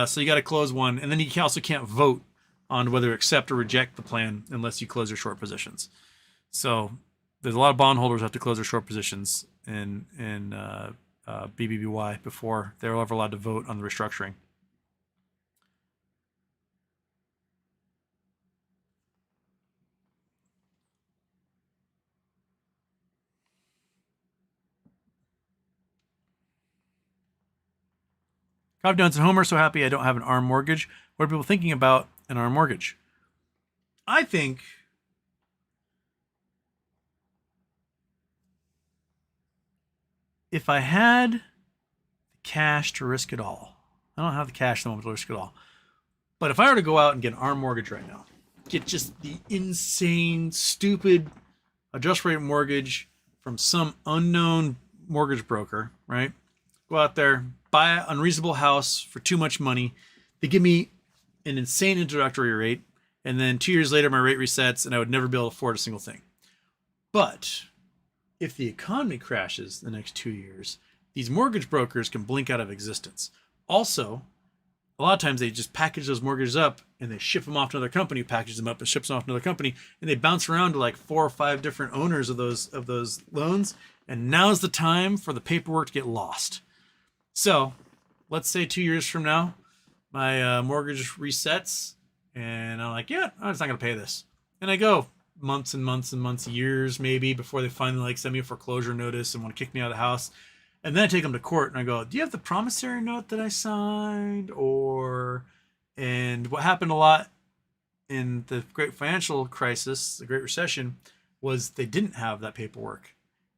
So you got to close one, and then you also can't vote on whether to accept or reject the plan unless you close your short positions. So there's a lot of bondholders who have to close their short positions in BBBY before they're ever allowed to vote on the restructuring. Cobb Jones and Homer, so happy I don't have an ARM mortgage. What are people thinking about an ARM mortgage? I think if I had the cash to risk it all, I don't have the cash at the moment to risk it all. But if I were to go out and get an ARM mortgage right now, get just the insane, stupid adjust rate mortgage from some unknown mortgage broker, right? Go out there, buy an unreasonable house for too much money. They give me an insane introductory rate, and then 2 years later, my rate resets, and I would never be able to afford a single thing. But if the economy crashes the next 2 years, these mortgage brokers can blink out of existence. Also, a lot of times they just package those mortgages up and they ship them off to another company, packages them up and ships them off to another company, and they bounce around to like 4 or 5 different owners of those loans. And now's the time for the paperwork to get lost. So let's say 2 years from now, my mortgage resets and I'm like, yeah, I'm just not going to pay this. And I go months and months and months, years maybe, before they finally like send me a foreclosure notice and want to kick me out of the house. And then I take them to court and I go, do you have the promissory note that I signed? And what happened a lot in the great financial crisis, the Great Recession, was they didn't have that paperwork.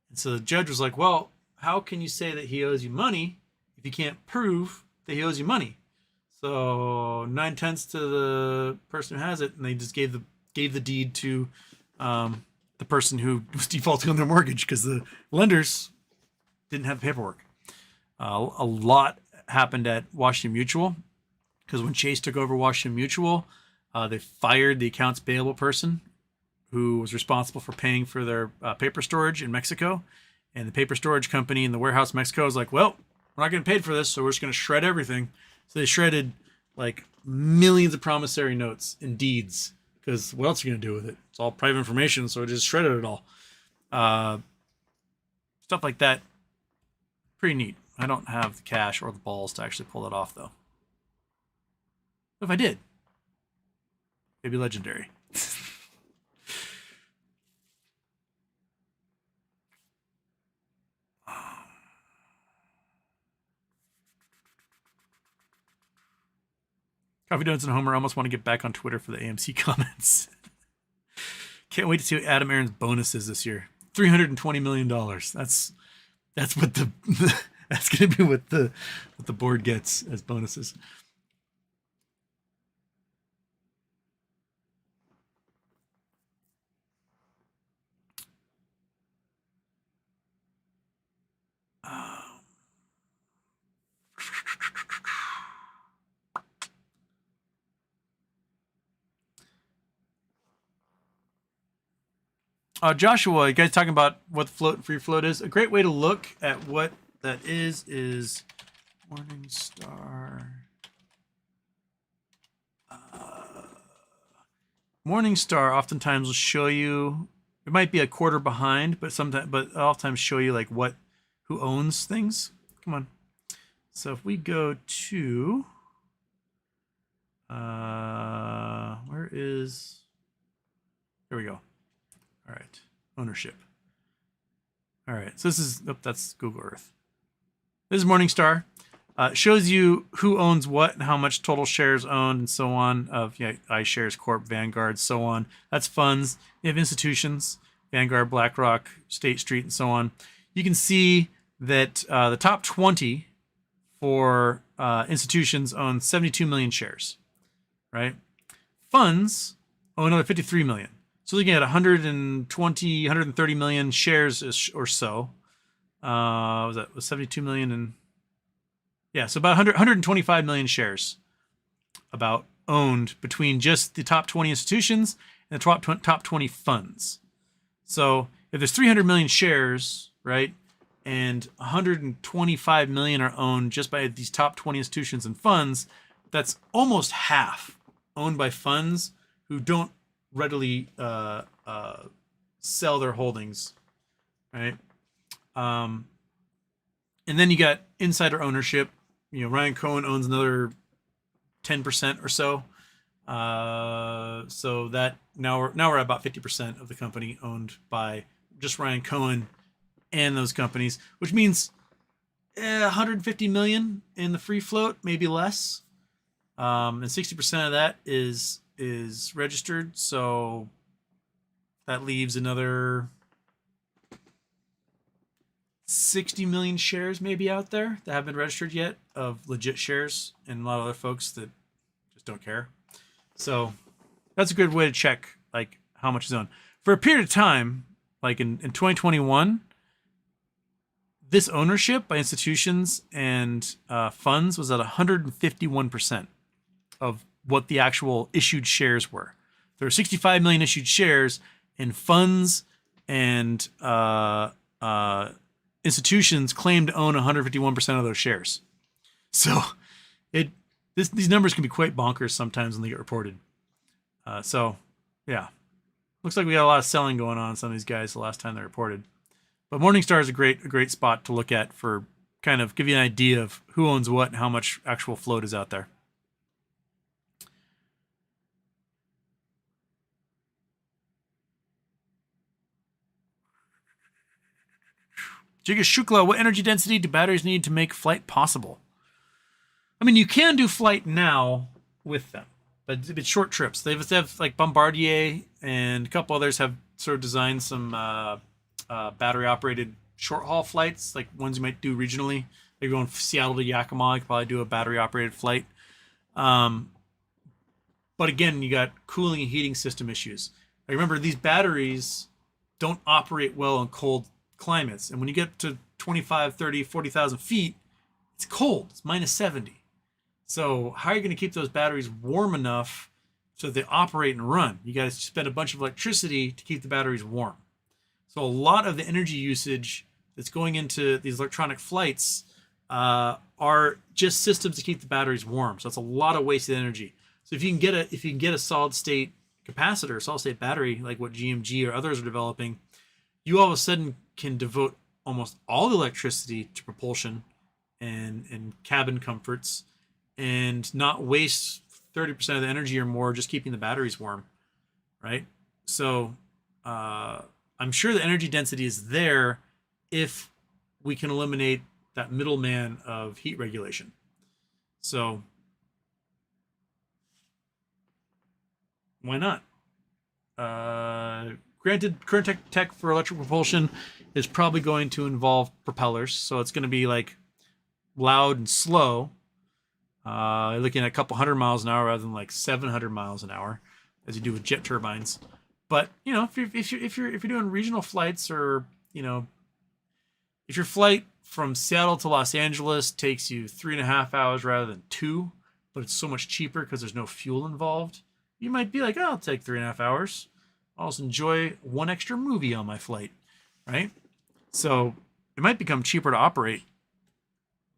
And so the judge was like, well, how can you say that he owes you money if you can't prove that he owes you money? So 9/10 to the person who has it, and they just gave the deed to the person who was defaulting on their mortgage because the lenders didn't have paperwork. A lot happened at Washington Mutual because when Chase took over Washington Mutual, they fired the accounts payable person who was responsible for paying for their paper storage in Mexico. And the paper storage company in the warehouse in Mexico was like, well, we're not getting paid for this, so we're just going to shred everything. So they shredded like millions of promissory notes and deeds because what else are you going to do with it? It's all private information, so it just shredded it all. Stuff like that. Pretty neat. I don't have the cash or the balls to actually pull it off, though. If I did, it'd be legendary. Coffee Donuts and Homer almost want to get back on Twitter for the AMC comments. Can't wait to see what Adam Aaron's bonus is this year. $320 million. That's what that's going to be what the board gets as bonuses. Joshua, you guys talking about what the float and free float is? A great way to look at what that is Morningstar. Morningstar oftentimes will show you. It might be a quarter behind, but oftentimes show you like who owns things. Come on. So if we go to, where is? There we go. All right, ownership. All right, so this is, that's Google Earth. This is Morningstar. It shows you who owns what and how much total shares owned and so on of iShares Corp, Vanguard, so on. That's funds. You have institutions, Vanguard, BlackRock, State Street, and so on. You can see that the top 20 for institutions own 72 million shares, right? Funds own another 53 million. So looking at 120, 130 million shares or so. Was 72 million and yeah, so about 125 million shares about owned between just the top 20 institutions and the top 20 funds. So if there's 300 million shares, right, and 125 million are owned just by these top 20 institutions and funds, that's almost half owned by funds who don't readily sell their holdings, right? And then you got insider ownership. Ryan Cohen owns another 10% or so. So that now we're at about 50% of the company owned by just Ryan Cohen and those companies, which means 150 million in the free float, maybe less. And 60% of that is registered. So that leaves another 60 million shares maybe out there that haven't been registered yet of legit shares, and a lot of other folks that just don't care. So that's a good way to check like how much is owned. For a period of time, like in 2021, this ownership by institutions and funds was at 151% of what the actual issued shares were. There were 65 million issued shares, and funds and institutions claim to own 151% of those shares. So these numbers can be quite bonkers sometimes when they get reported. So yeah, looks like we got a lot of selling going on some of these guys the last time they reported. But Morningstar is a great spot to look at for kind of give you an idea of who owns what and how much actual float is out there. Jiga Shukla, what energy density do batteries need to make flight possible? I mean, you can do flight now with them, but it's short trips. They have like Bombardier and a couple others have sort of designed some battery operated short haul flights, like ones you might do regionally. Like going from Seattle to Yakima, you could probably do a battery operated flight. But again, you got cooling and heating system issues. Like remember, these batteries don't operate well in cold climates, and when you get to 25, 30, 40,000 feet, it's cold. It's minus 70. So how are you going to keep those batteries warm enough so that they operate and run? You got to spend a bunch of electricity to keep the batteries warm. So a lot of the energy usage that's going into these electronic flights are just systems to keep the batteries warm. So that's a lot of wasted energy. So if you can get a solid state capacitor, solid state battery, like what GMG or others are developing, you all of a sudden can devote almost all the electricity to propulsion and cabin comforts and not waste 30% of the energy or more just keeping the batteries warm, right? So I'm sure the energy density is there if we can eliminate that middleman of heat regulation. So why not? Granted, current tech for electric propulsion is probably going to involve propellers, so it's going to be like loud and slow. Looking at a couple hundred miles an hour rather than like 700 miles an hour, as you do with jet turbines. But if you're doing regional flights, or if your flight from Seattle to Los Angeles takes you 3.5 hours rather than 2, but it's so much cheaper because there's no fuel involved, you might be like, oh, I'll take 3.5 hours. I'll also enjoy one extra movie on my flight, right? So it might become cheaper to operate.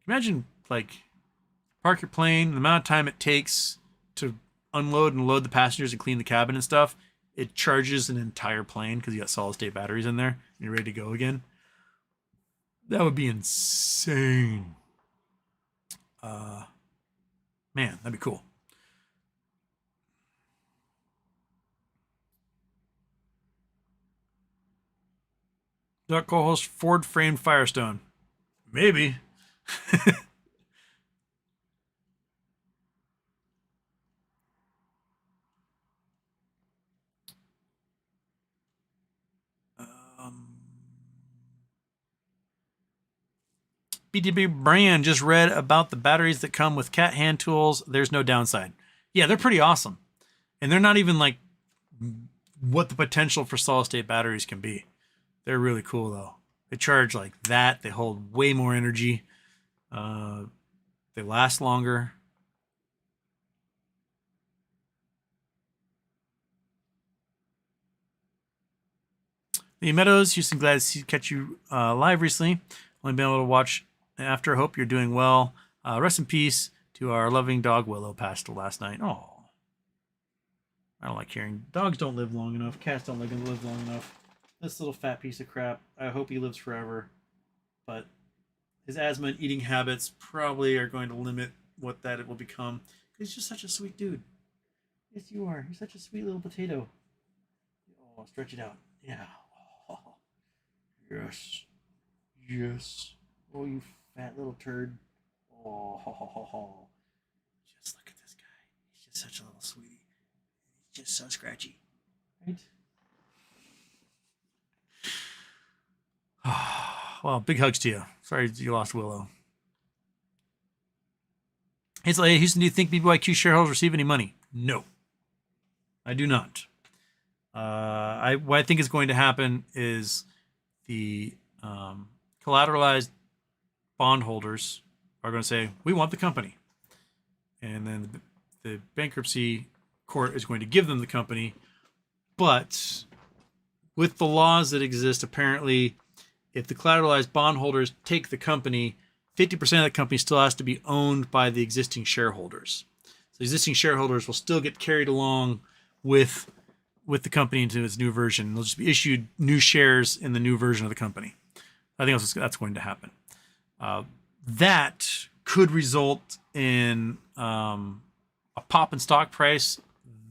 Imagine, like, park your plane, the amount of time it takes to unload and load the passengers and clean the cabin and stuff. It charges an entire plane because you got solid state batteries in there and you're ready to go again. That would be insane. Man, that'd be cool. Duck co-host Ford framed Firestone. Maybe. um, BBBY brand just read about the batteries that come with cat hand tools. There's no downside. Yeah, they're pretty awesome. And they're not even like what the potential for solid state batteries can be. They're really cool though. They charge like that. They hold way more energy. They last longer. The Meadows, Houston, glad to catch you live recently. Only been able to watch after. Hope you're doing well. Rest in peace to our loving dog Willow, passed last night. Oh, I don't like hearing dogs don't live long enough. Cats don't live long enough. This little fat piece of crap. I hope he lives forever, but his asthma and eating habits probably are going to limit what that it will become. He's just such a sweet dude. Yes, you are. You're such a sweet little potato. Oh, stretch it out. Yeah. Oh, yes. Yes. Oh, you fat little turd. Oh, ho, ho, ho, ho. Just look at this guy. He's just such a little sweetie. He's just so scratchy. Right? Well, big hugs to you. Sorry you lost Willow. Hey, Houston, do you think BBYQ shareholders receive any money? No. I do not. What I think is going to happen is the collateralized bondholders are going to say, we want the company. And then the bankruptcy court is going to give them the company. But with the laws that exist, apparently, if the collateralized bondholders take the company, 50% of the company still has to be owned by the existing shareholders. So existing shareholders will still get carried along with the company into its new version. They'll just be issued new shares in the new version of the company. I think that's going to happen. That could result in a pop in stock price,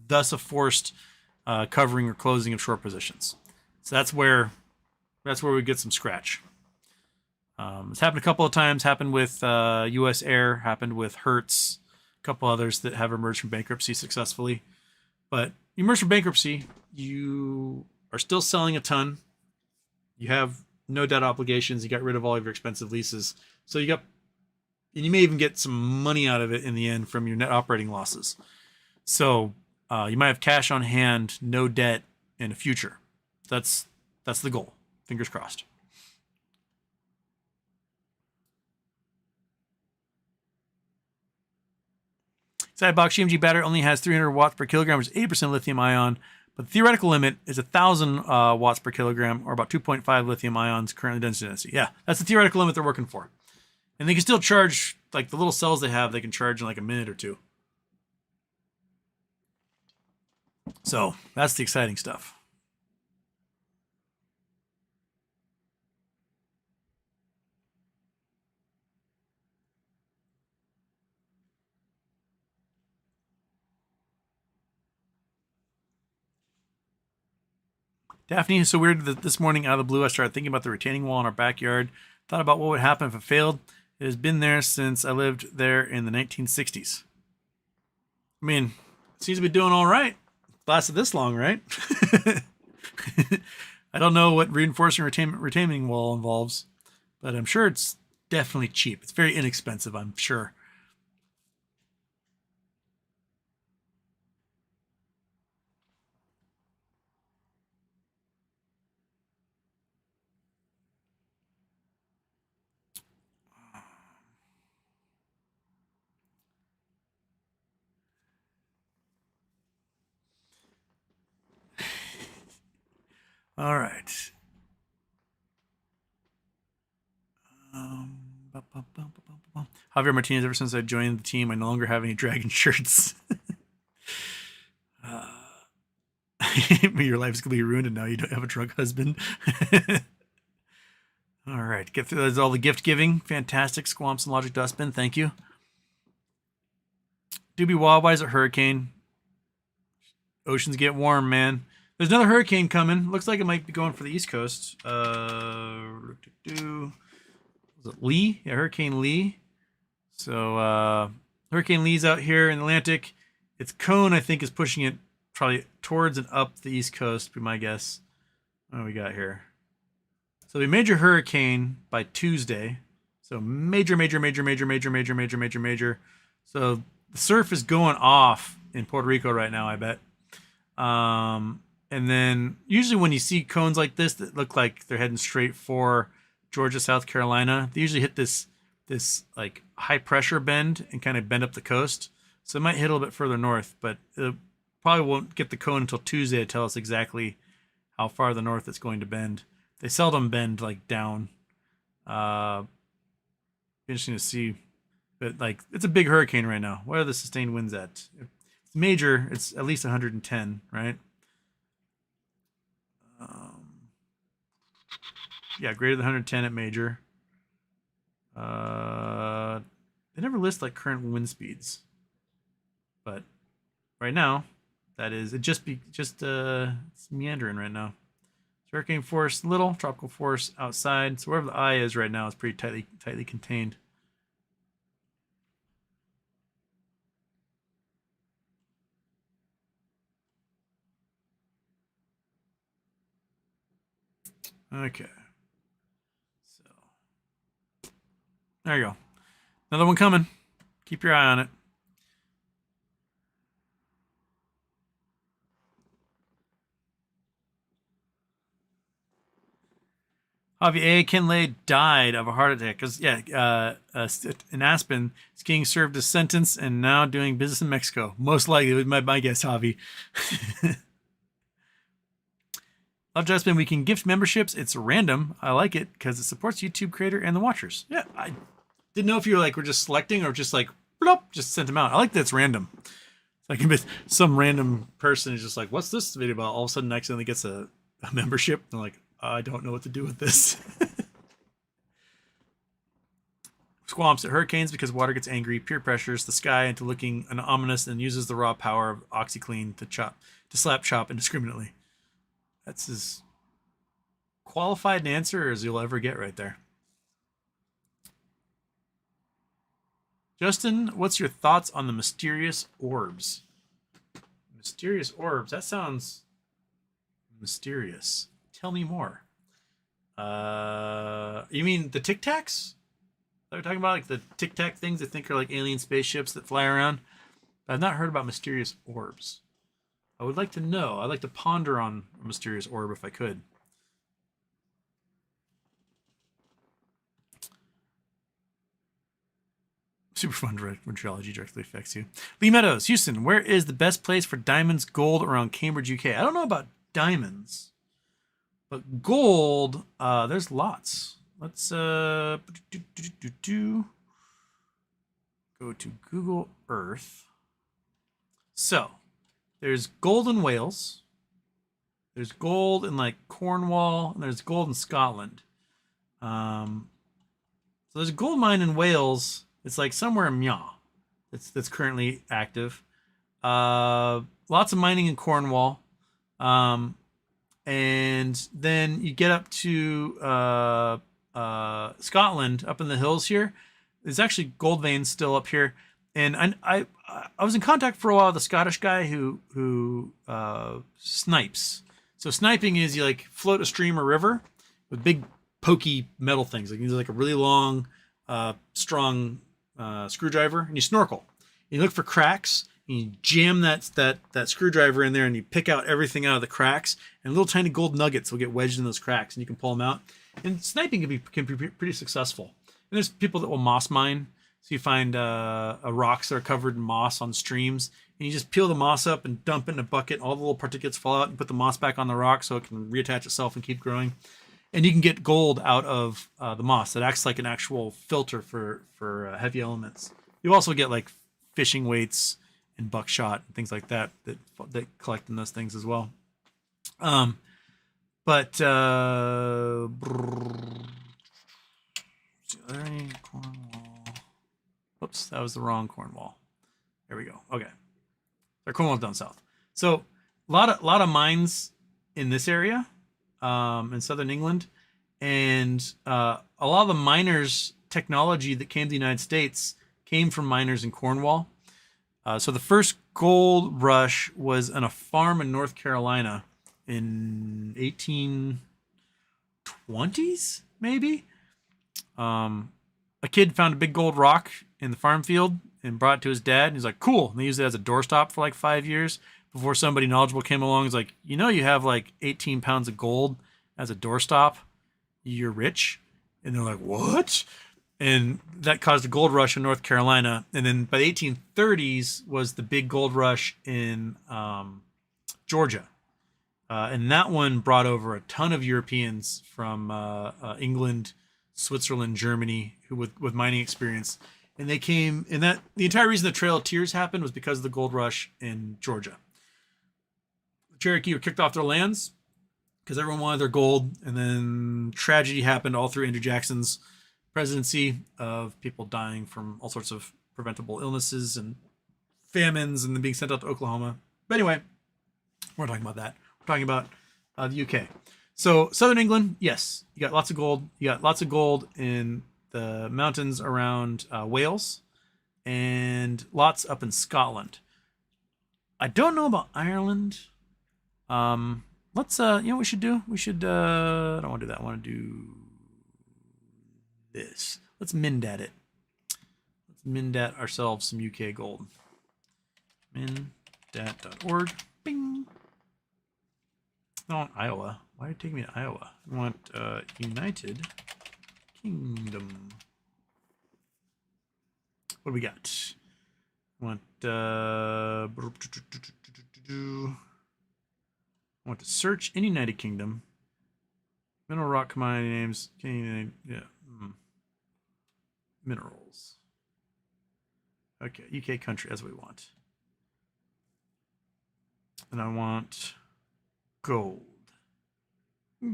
thus a forced covering or closing of short positions. So that's where we get some scratch. It's happened a couple of times. Happened with U.S. Air. Happened with Hertz. A couple others that have emerged from bankruptcy successfully. But you emerge from bankruptcy, you are still selling a ton. You have no debt obligations. You got rid of all of your expensive leases. So and you may even get some money out of it in the end from your net operating losses. So you might have cash on hand, no debt in the future. That's the goal. Fingers crossed. Sidebox GMG battery only has 300 watts per kilogram, which is 80% lithium ion. But the theoretical limit is 1,000 watts per kilogram, or about 2.5 lithium ions currently density. Yeah, that's the theoretical limit they're working for. And they can still charge, like the little cells they have, they can charge in like a minute or two. So that's the exciting stuff. Daphne, it's so weird that this morning out of the blue I started thinking about the retaining wall in our backyard. Thought about what would happen if it failed. It has been there since I lived there in the 1960s. I mean, it seems to be doing all right. It lasted this long, right? I don't know what reinforcing retaining wall involves, but I'm sure it's definitely cheap. It's very inexpensive, I'm sure. All right. Javier Martinez, ever since I joined the team, I no longer have any dragon shirts. Your life's going to be ruined and now you don't have a drunk husband. All right. Get through all the gift giving. Fantastic. Squamps and Logic Dustbin. Thank you. BBBY, why is it hurricane? Oceans get warm, man. There's another hurricane coming. Looks like it might be going for the East Coast. Was it Lee? Yeah, Hurricane Lee. So Hurricane Lee's out here in the Atlantic. Its cone, I think, is pushing it probably towards and up the East Coast, be my guess. What do we got here? So the major hurricane by Tuesday. So major. So the surf is going off in Puerto Rico right now, I bet. And then usually when you see cones like this that look like they're heading straight for Georgia, South Carolina, they usually hit this like high pressure bend and kind of bend up the coast. So it might hit a little bit further north, but it probably won't get the cone until Tuesday to tell us exactly how far the north it's going to bend. They seldom bend like down. Interesting to see, but like it's a big hurricane right now. What are the sustained winds at? If it's major, it's at least 110, right? Yeah, greater than 110 at major. They never list like current wind speeds, but right now, that is it. It's meandering right now. Hurricane force little, tropical force outside. So wherever the eye is right now is pretty tightly contained. Okay. So there you go. Another one coming. Keep your eye on it. Javier Kinlay died of a heart attack because, in Aspen, skiing served his sentence and now doing business in Mexico. Most likely, with my guess, Javi. Love Justin, we can gift memberships. It's random. I like it because it supports YouTube creator and the watchers. Yeah, I didn't know if you were just selecting or just bloop, just sent them out. I like that it's random. Like some random person is just like, what's this video about? All of a sudden, accidentally gets a membership. They're like, I don't know what to do with this. Squamps at hurricanes because water gets angry, peer pressures the sky into looking ominous and uses the raw power of OxyClean to slap chop indiscriminately. That's as qualified an answer as you'll ever get right there. Justin, what's your thoughts on the mysterious orbs? Mysterious orbs? That sounds mysterious. Tell me more. You mean the Tic Tacs? They're talking about the Tic Tac things they think are like alien spaceships that fly around. I've not heard about mysterious orbs. I would like to know. I'd like to ponder on a mysterious orb if I could. Super fun when geology directly affects you. Lee Meadows, Houston, where is the best place for diamonds, gold around Cambridge, UK? I don't know about diamonds, but gold, there's lots. Let's go to Google Earth. So there's gold in Wales. There's gold in Cornwall, and there's gold in Scotland. So there's a gold mine in Wales. It's somewhere in Mya that's currently active. Lots of mining in Cornwall. And then you get up to Scotland, up in the hills here. There's actually gold veins still up here. And I was in contact for a while with a Scottish guy who snipes. So sniping is you float a stream or river with big pokey metal things. You use a really long, strong screwdriver, and you snorkel. You look for cracks, and you jam that screwdriver in there, and you pick out everything out of the cracks, and little tiny gold nuggets will get wedged in those cracks, and you can pull them out. And sniping can be pretty successful. And there's people that will moss mine. So you find rocks that are covered in moss on streams, and you just peel the moss up and dump it in a bucket. All the little particulates fall out, and put the moss back on the rock so it can reattach itself and keep growing. And you can get gold out of the moss. It acts like an actual filter for heavy elements. You also get like fishing weights and buckshot and things like that that collect in those things as well. But Cornwall. Oops, that was the wrong Cornwall. There we go. Okay, so Cornwall's down south. So a lot of mines in this area, in southern England, and a lot of the miners' technology that came to the United States came from miners in Cornwall. So the first gold rush was on a farm in North Carolina in 1820s, maybe. A kid found a big gold rock in the farm field and brought it to his dad. And he's like, cool. And they used it as a doorstop for like 5 years before somebody knowledgeable came along. He's like, you know, you have like 18 pounds of gold as a doorstop. You're rich. And they're like, what? And that caused a gold rush in North Carolina. And then by the 1830s was the big gold rush in Georgia. And that one brought over a ton of Europeans from England, Switzerland, Germany, who with mining experience. And they came, and that the entire reason the Trail of Tears happened was because of the gold rush in Georgia. The Cherokee were kicked off their lands because everyone wanted their gold. And then tragedy happened all through Andrew Jackson's presidency of people dying from all sorts of preventable illnesses and famines and then being sent out to Oklahoma. But anyway, we're not talking about that. We're talking about the UK. So southern England, yes, you got lots of gold. You got lots of gold in the mountains around Wales and lots up in Scotland. I don't know about Ireland. Let's you know what we should do? We should I don't want to do that. I want to do this. Let's Mindat it. Let's Mindat ourselves some UK gold. Mindat.org. Bing. I want Iowa. Why are you taking me to Iowa? I want United Kingdom. What do we got? I want I want to search in United Kingdom. Mineral rock commodity names. Yeah. Minerals. Okay, UK country, that's what we want. And I want gold.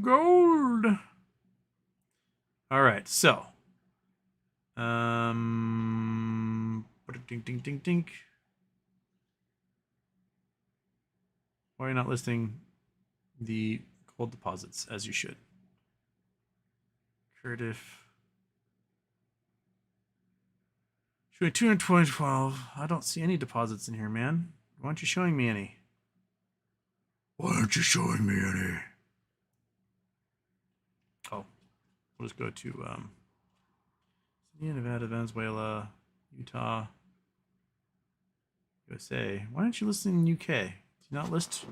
Gold. All right, so ding ding ding ding. Why are you not listing the gold deposits as you should? Cardiff. Showing 212. I don't see any deposits in here, man. Why aren't you showing me any? Why aren't you showing me any? Oh, we'll just go to Nevada, Venezuela, Utah, USA. Why aren't you listing the UK? Do you not list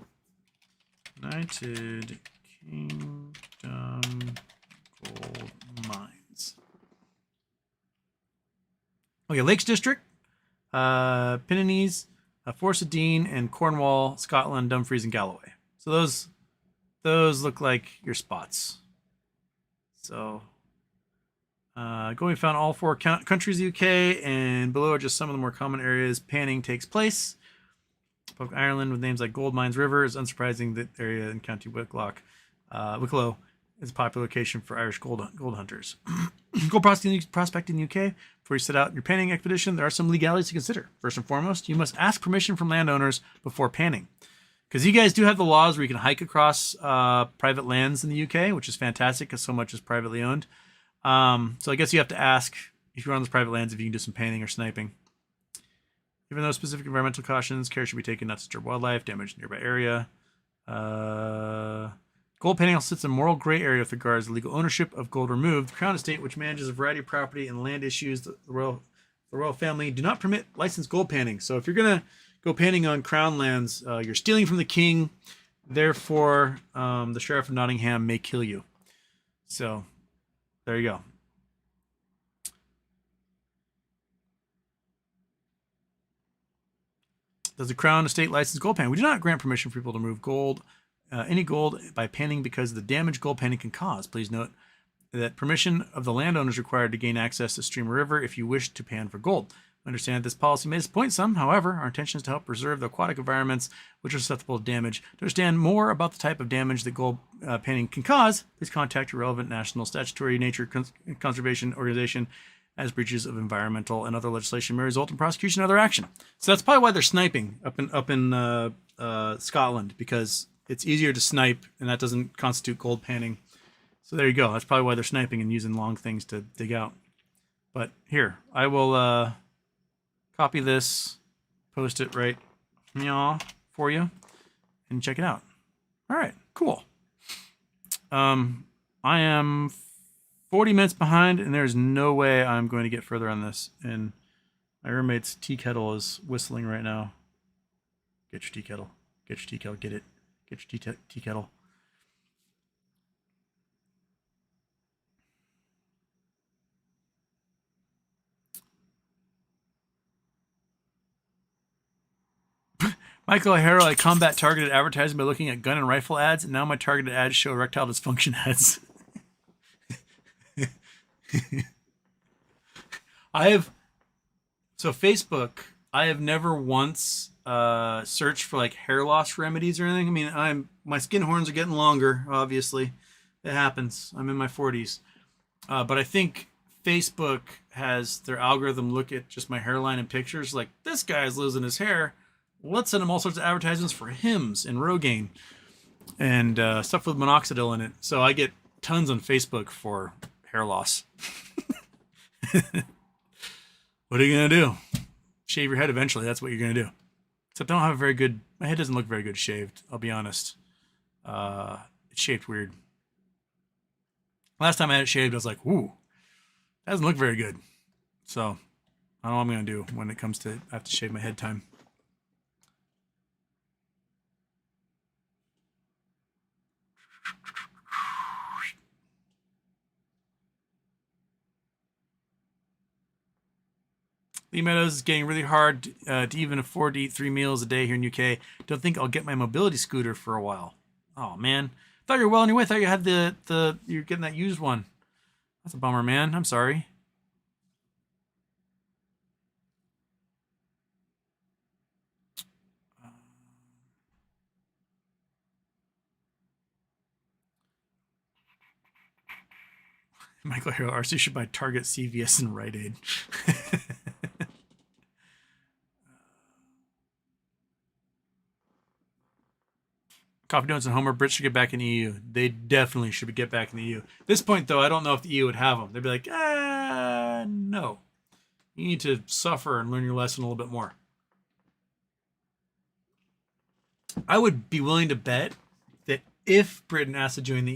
United Kingdom gold mines? Okay, Lakes District, Pyrenees, Forest of Dean, and Cornwall, Scotland, Dumfries, and Galloway. So those look like your spots. So going found all four countries of the UK, and below are just some of the more common areas panning takes place. Republic of Ireland with names like Gold Mines River is unsurprising that area in County Wicklow is a popular location for Irish gold hunters. Gold prospecting in the UK. Before you set out on your panning expedition, there are some legalities to consider. First and foremost, you must ask permission from landowners before panning. Because you guys do have the laws where you can hike across private lands in the UK, which is fantastic because so much is privately owned. So I guess you have to ask if you're on those private lands if you can do some panning or sniping. Even though specific environmental cautions, care should be taken not to disturb wildlife, damage nearby area. Gold panning also sits in a moral gray area with regards to legal ownership of gold removed. The Crown Estate, which manages a variety of property and land issues, the royal family do not permit licensed gold panning. So if you're going to go panning on Crown lands, you're stealing from the king. Therefore, the Sheriff of Nottingham may kill you. So there you go. Does the Crown Estate license gold panning? We do not grant permission for people to remove gold, any gold, by panning because of the damage gold panning can cause. Please note that permission of the landowner is required to gain access to stream or river if you wish to pan for gold. I understand that this policy may disappoint some. However, our intention is to help preserve the aquatic environments which are susceptible to damage. To understand more about the type of damage that gold panning can cause, please contact your relevant national statutory nature conservation organization, as breaches of environmental and other legislation may result in prosecution and other action. So that's probably why they're sniping up in Scotland, because it's easier to snipe and that doesn't constitute gold panning. So there you go. That's probably why they're sniping and using long things to dig out. But here, I will copy this, post it right for you, and check it out. All right, cool. I am 40 minutes behind, and there's no way I'm going to get further on this. And my roommate's tea kettle is whistling right now. Get your tea kettle. Get your tea kettle. Get it. Get your tea kettle. Michael O'Hara, I combat targeted advertising by looking at gun and rifle ads, and now my targeted ads show erectile dysfunction ads. Facebook, I have never once searched for like hair loss remedies or anything. I mean, my skin horns are getting longer, obviously. It happens. I'm in my 40s. But I think Facebook has their algorithm look at just my hairline and pictures like, this guy's losing his hair. Let's send him all sorts of advertisements for Hims and Rogaine and stuff with minoxidil in it. So I get tons on Facebook for hair loss. What are you going to do? Shave your head eventually. That's what you're going to do. Except I don't have a very good... My head doesn't look very good shaved. I'll be honest. It's shaped weird. Last time I had it shaved, I was like, ooh, that doesn't look very good. So I don't know what I'm going to do when it comes to... I have to shave my head time. Lee Meadows is getting really hard to even afford to eat 3 meals a day here in UK. Don't think I'll get my mobility scooter for a while. Oh man, thought you were well on your way. Thought you had you're getting that used one. That's a bummer, man. I'm sorry. Michael Hero, RC should buy Target, CVS, and Rite Aid. Coffee Donuts and Homer, Brits should get back in the EU. They definitely should get back in the EU. At this point, though, I don't know if the EU would have them. They'd be like, no. You need to suffer and learn your lesson a little bit more. I would be willing to bet that if Britain asked to join the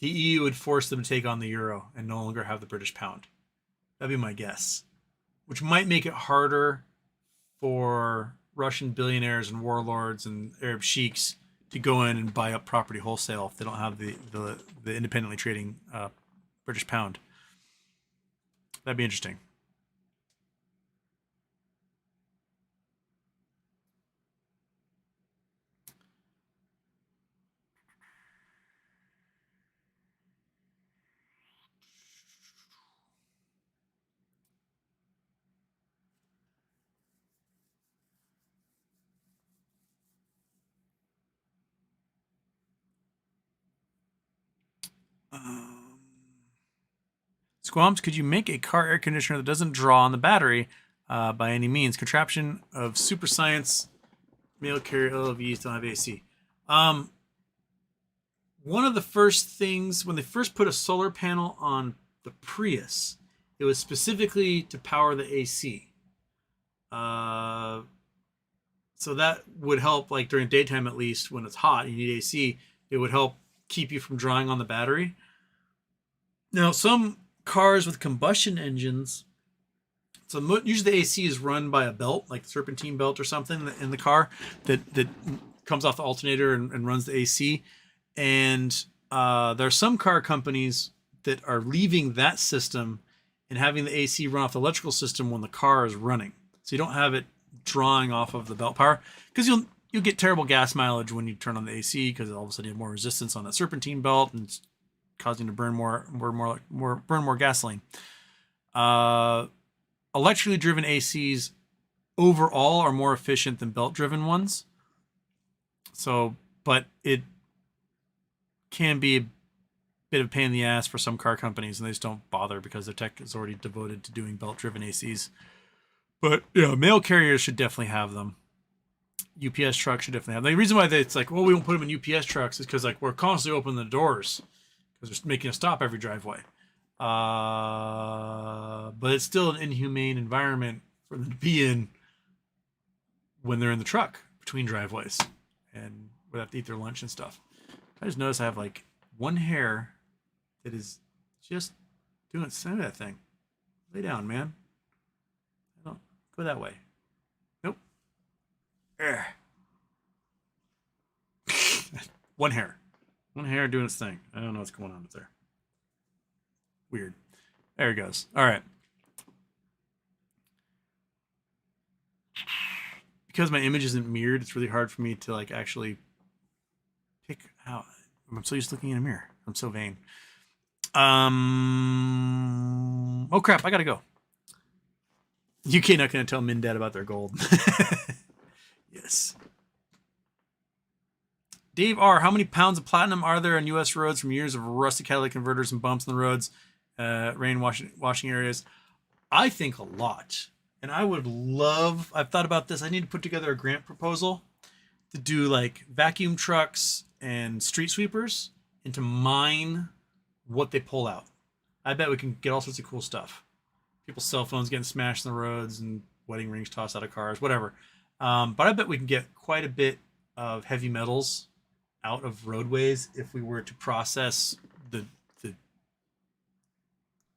EU would force them to take on the euro and no longer have the British pound. That'd be my guess. Which might make it harder for Russian billionaires and warlords and Arab sheiks to go in and buy up property wholesale if they don't have the independently trading British pound. That'd be interesting. Squamps, could you make a car air conditioner that doesn't draw on the battery by any means? Contraption of super science, mail carrier LVs don't have AC. One of the first things, when they first put a solar panel on the Prius, it was specifically to power the AC. So that would help, like during daytime at least, when it's hot and you need AC, it would help keep you from drawing on the battery. Now, some cars with combustion engines, so usually the AC is run by a belt, like the serpentine belt or something in the car that comes off the alternator and runs the AC. And there are some car companies that are leaving that system and having the AC run off the electrical system when the car is running. So you don't have it drawing off of the belt power, because you'll get terrible gas mileage when you turn on the AC, because all of a sudden you have more resistance on that serpentine belt and it's causing you to burn more gasoline. Electrically driven ACs overall are more efficient than belt driven ones. So, but it can be a bit of a pain in the ass for some car companies, and they just don't bother because their tech is already devoted to doing belt driven ACs. But yeah, mail carriers should definitely have them. UPS trucks should definitely have them. The reason why it's like, well, we won't put them in UPS trucks is because like we're constantly opening the doors because they're making a stop every driveway. But it's still an inhumane environment for them to be in when they're in the truck between driveways and would have to eat their lunch and stuff. I just noticed I have like one hair that is just doing some of that thing. Lay down, man. Don't go that way. Nope. One hair doing its thing. I don't know what's going on with there. Weird. There it goes. All right. Because my image isn't mirrored, it's really hard for me to like actually pick out. I'm so used to looking in a mirror. I'm so vain. Oh crap, I gotta go. UK not gonna tell Min Dad about their gold. Yes. Dave R, how many pounds of platinum are there on US roads from years of rusty catalytic converters and bumps on the roads, rain washing areas? I think a lot. And I would love, I've thought about this. I need to put together a grant proposal to do like vacuum trucks and street sweepers and to mine what they pull out. I bet we can get all sorts of cool stuff. People's cell phones getting smashed on the roads and wedding rings tossed out of cars, whatever. But I bet we can get quite a bit of heavy metals out of roadways if we were to process the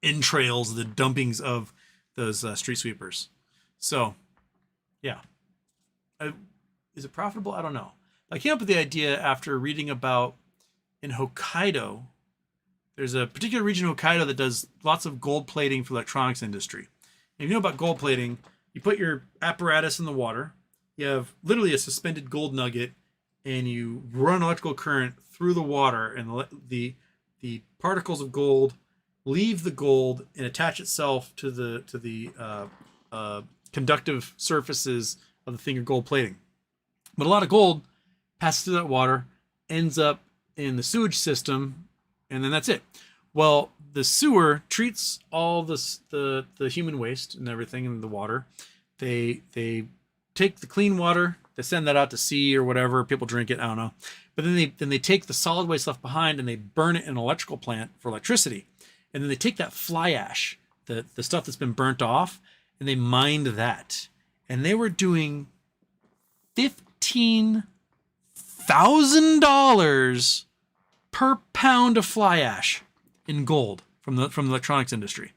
entrails, the dumpings of those street sweepers. So, yeah. Is it profitable? I don't know. I came up with the idea after reading about in Hokkaido. There's a particular region of Hokkaido that does lots of gold plating for the electronics industry. And if you know about gold plating, you put your apparatus in the water. You have literally a suspended gold nugget, and you run electrical current through the water, and the particles of gold leave the gold and attach itself to the conductive surfaces of the thing you're gold plating. But a lot of gold passes through that water, ends up in the sewage system, and then that's it. Well, the sewer treats all the human waste and everything in the water. They take the clean water, they send that out to sea or whatever. People drink it, I don't know. But then they take the solid waste left behind and they burn it in an electrical plant for electricity. And then they take that fly ash, the stuff that's been burnt off, and they mined that. And they were doing $15,000 per pound of fly ash in gold from the electronics industry.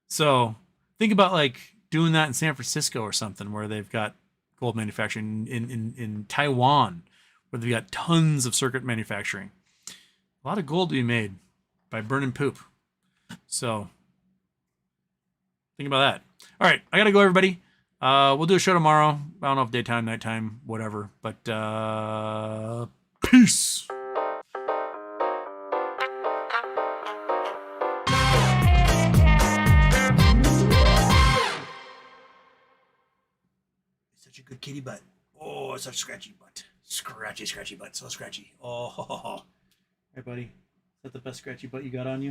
So think about like doing that in San Francisco or something, where they've got gold manufacturing, in Taiwan, where they've got tons of circuit manufacturing. A lot of gold to be made by burning poop. So think about that. All right, I gotta go, everybody. We'll do a show tomorrow. I don't know if daytime, nighttime, whatever. But peace. Such a good kitty butt. Oh, such a scratchy butt. Scratchy butt. So scratchy. Oh, hey, buddy. Is that the best scratchy butt you got on you?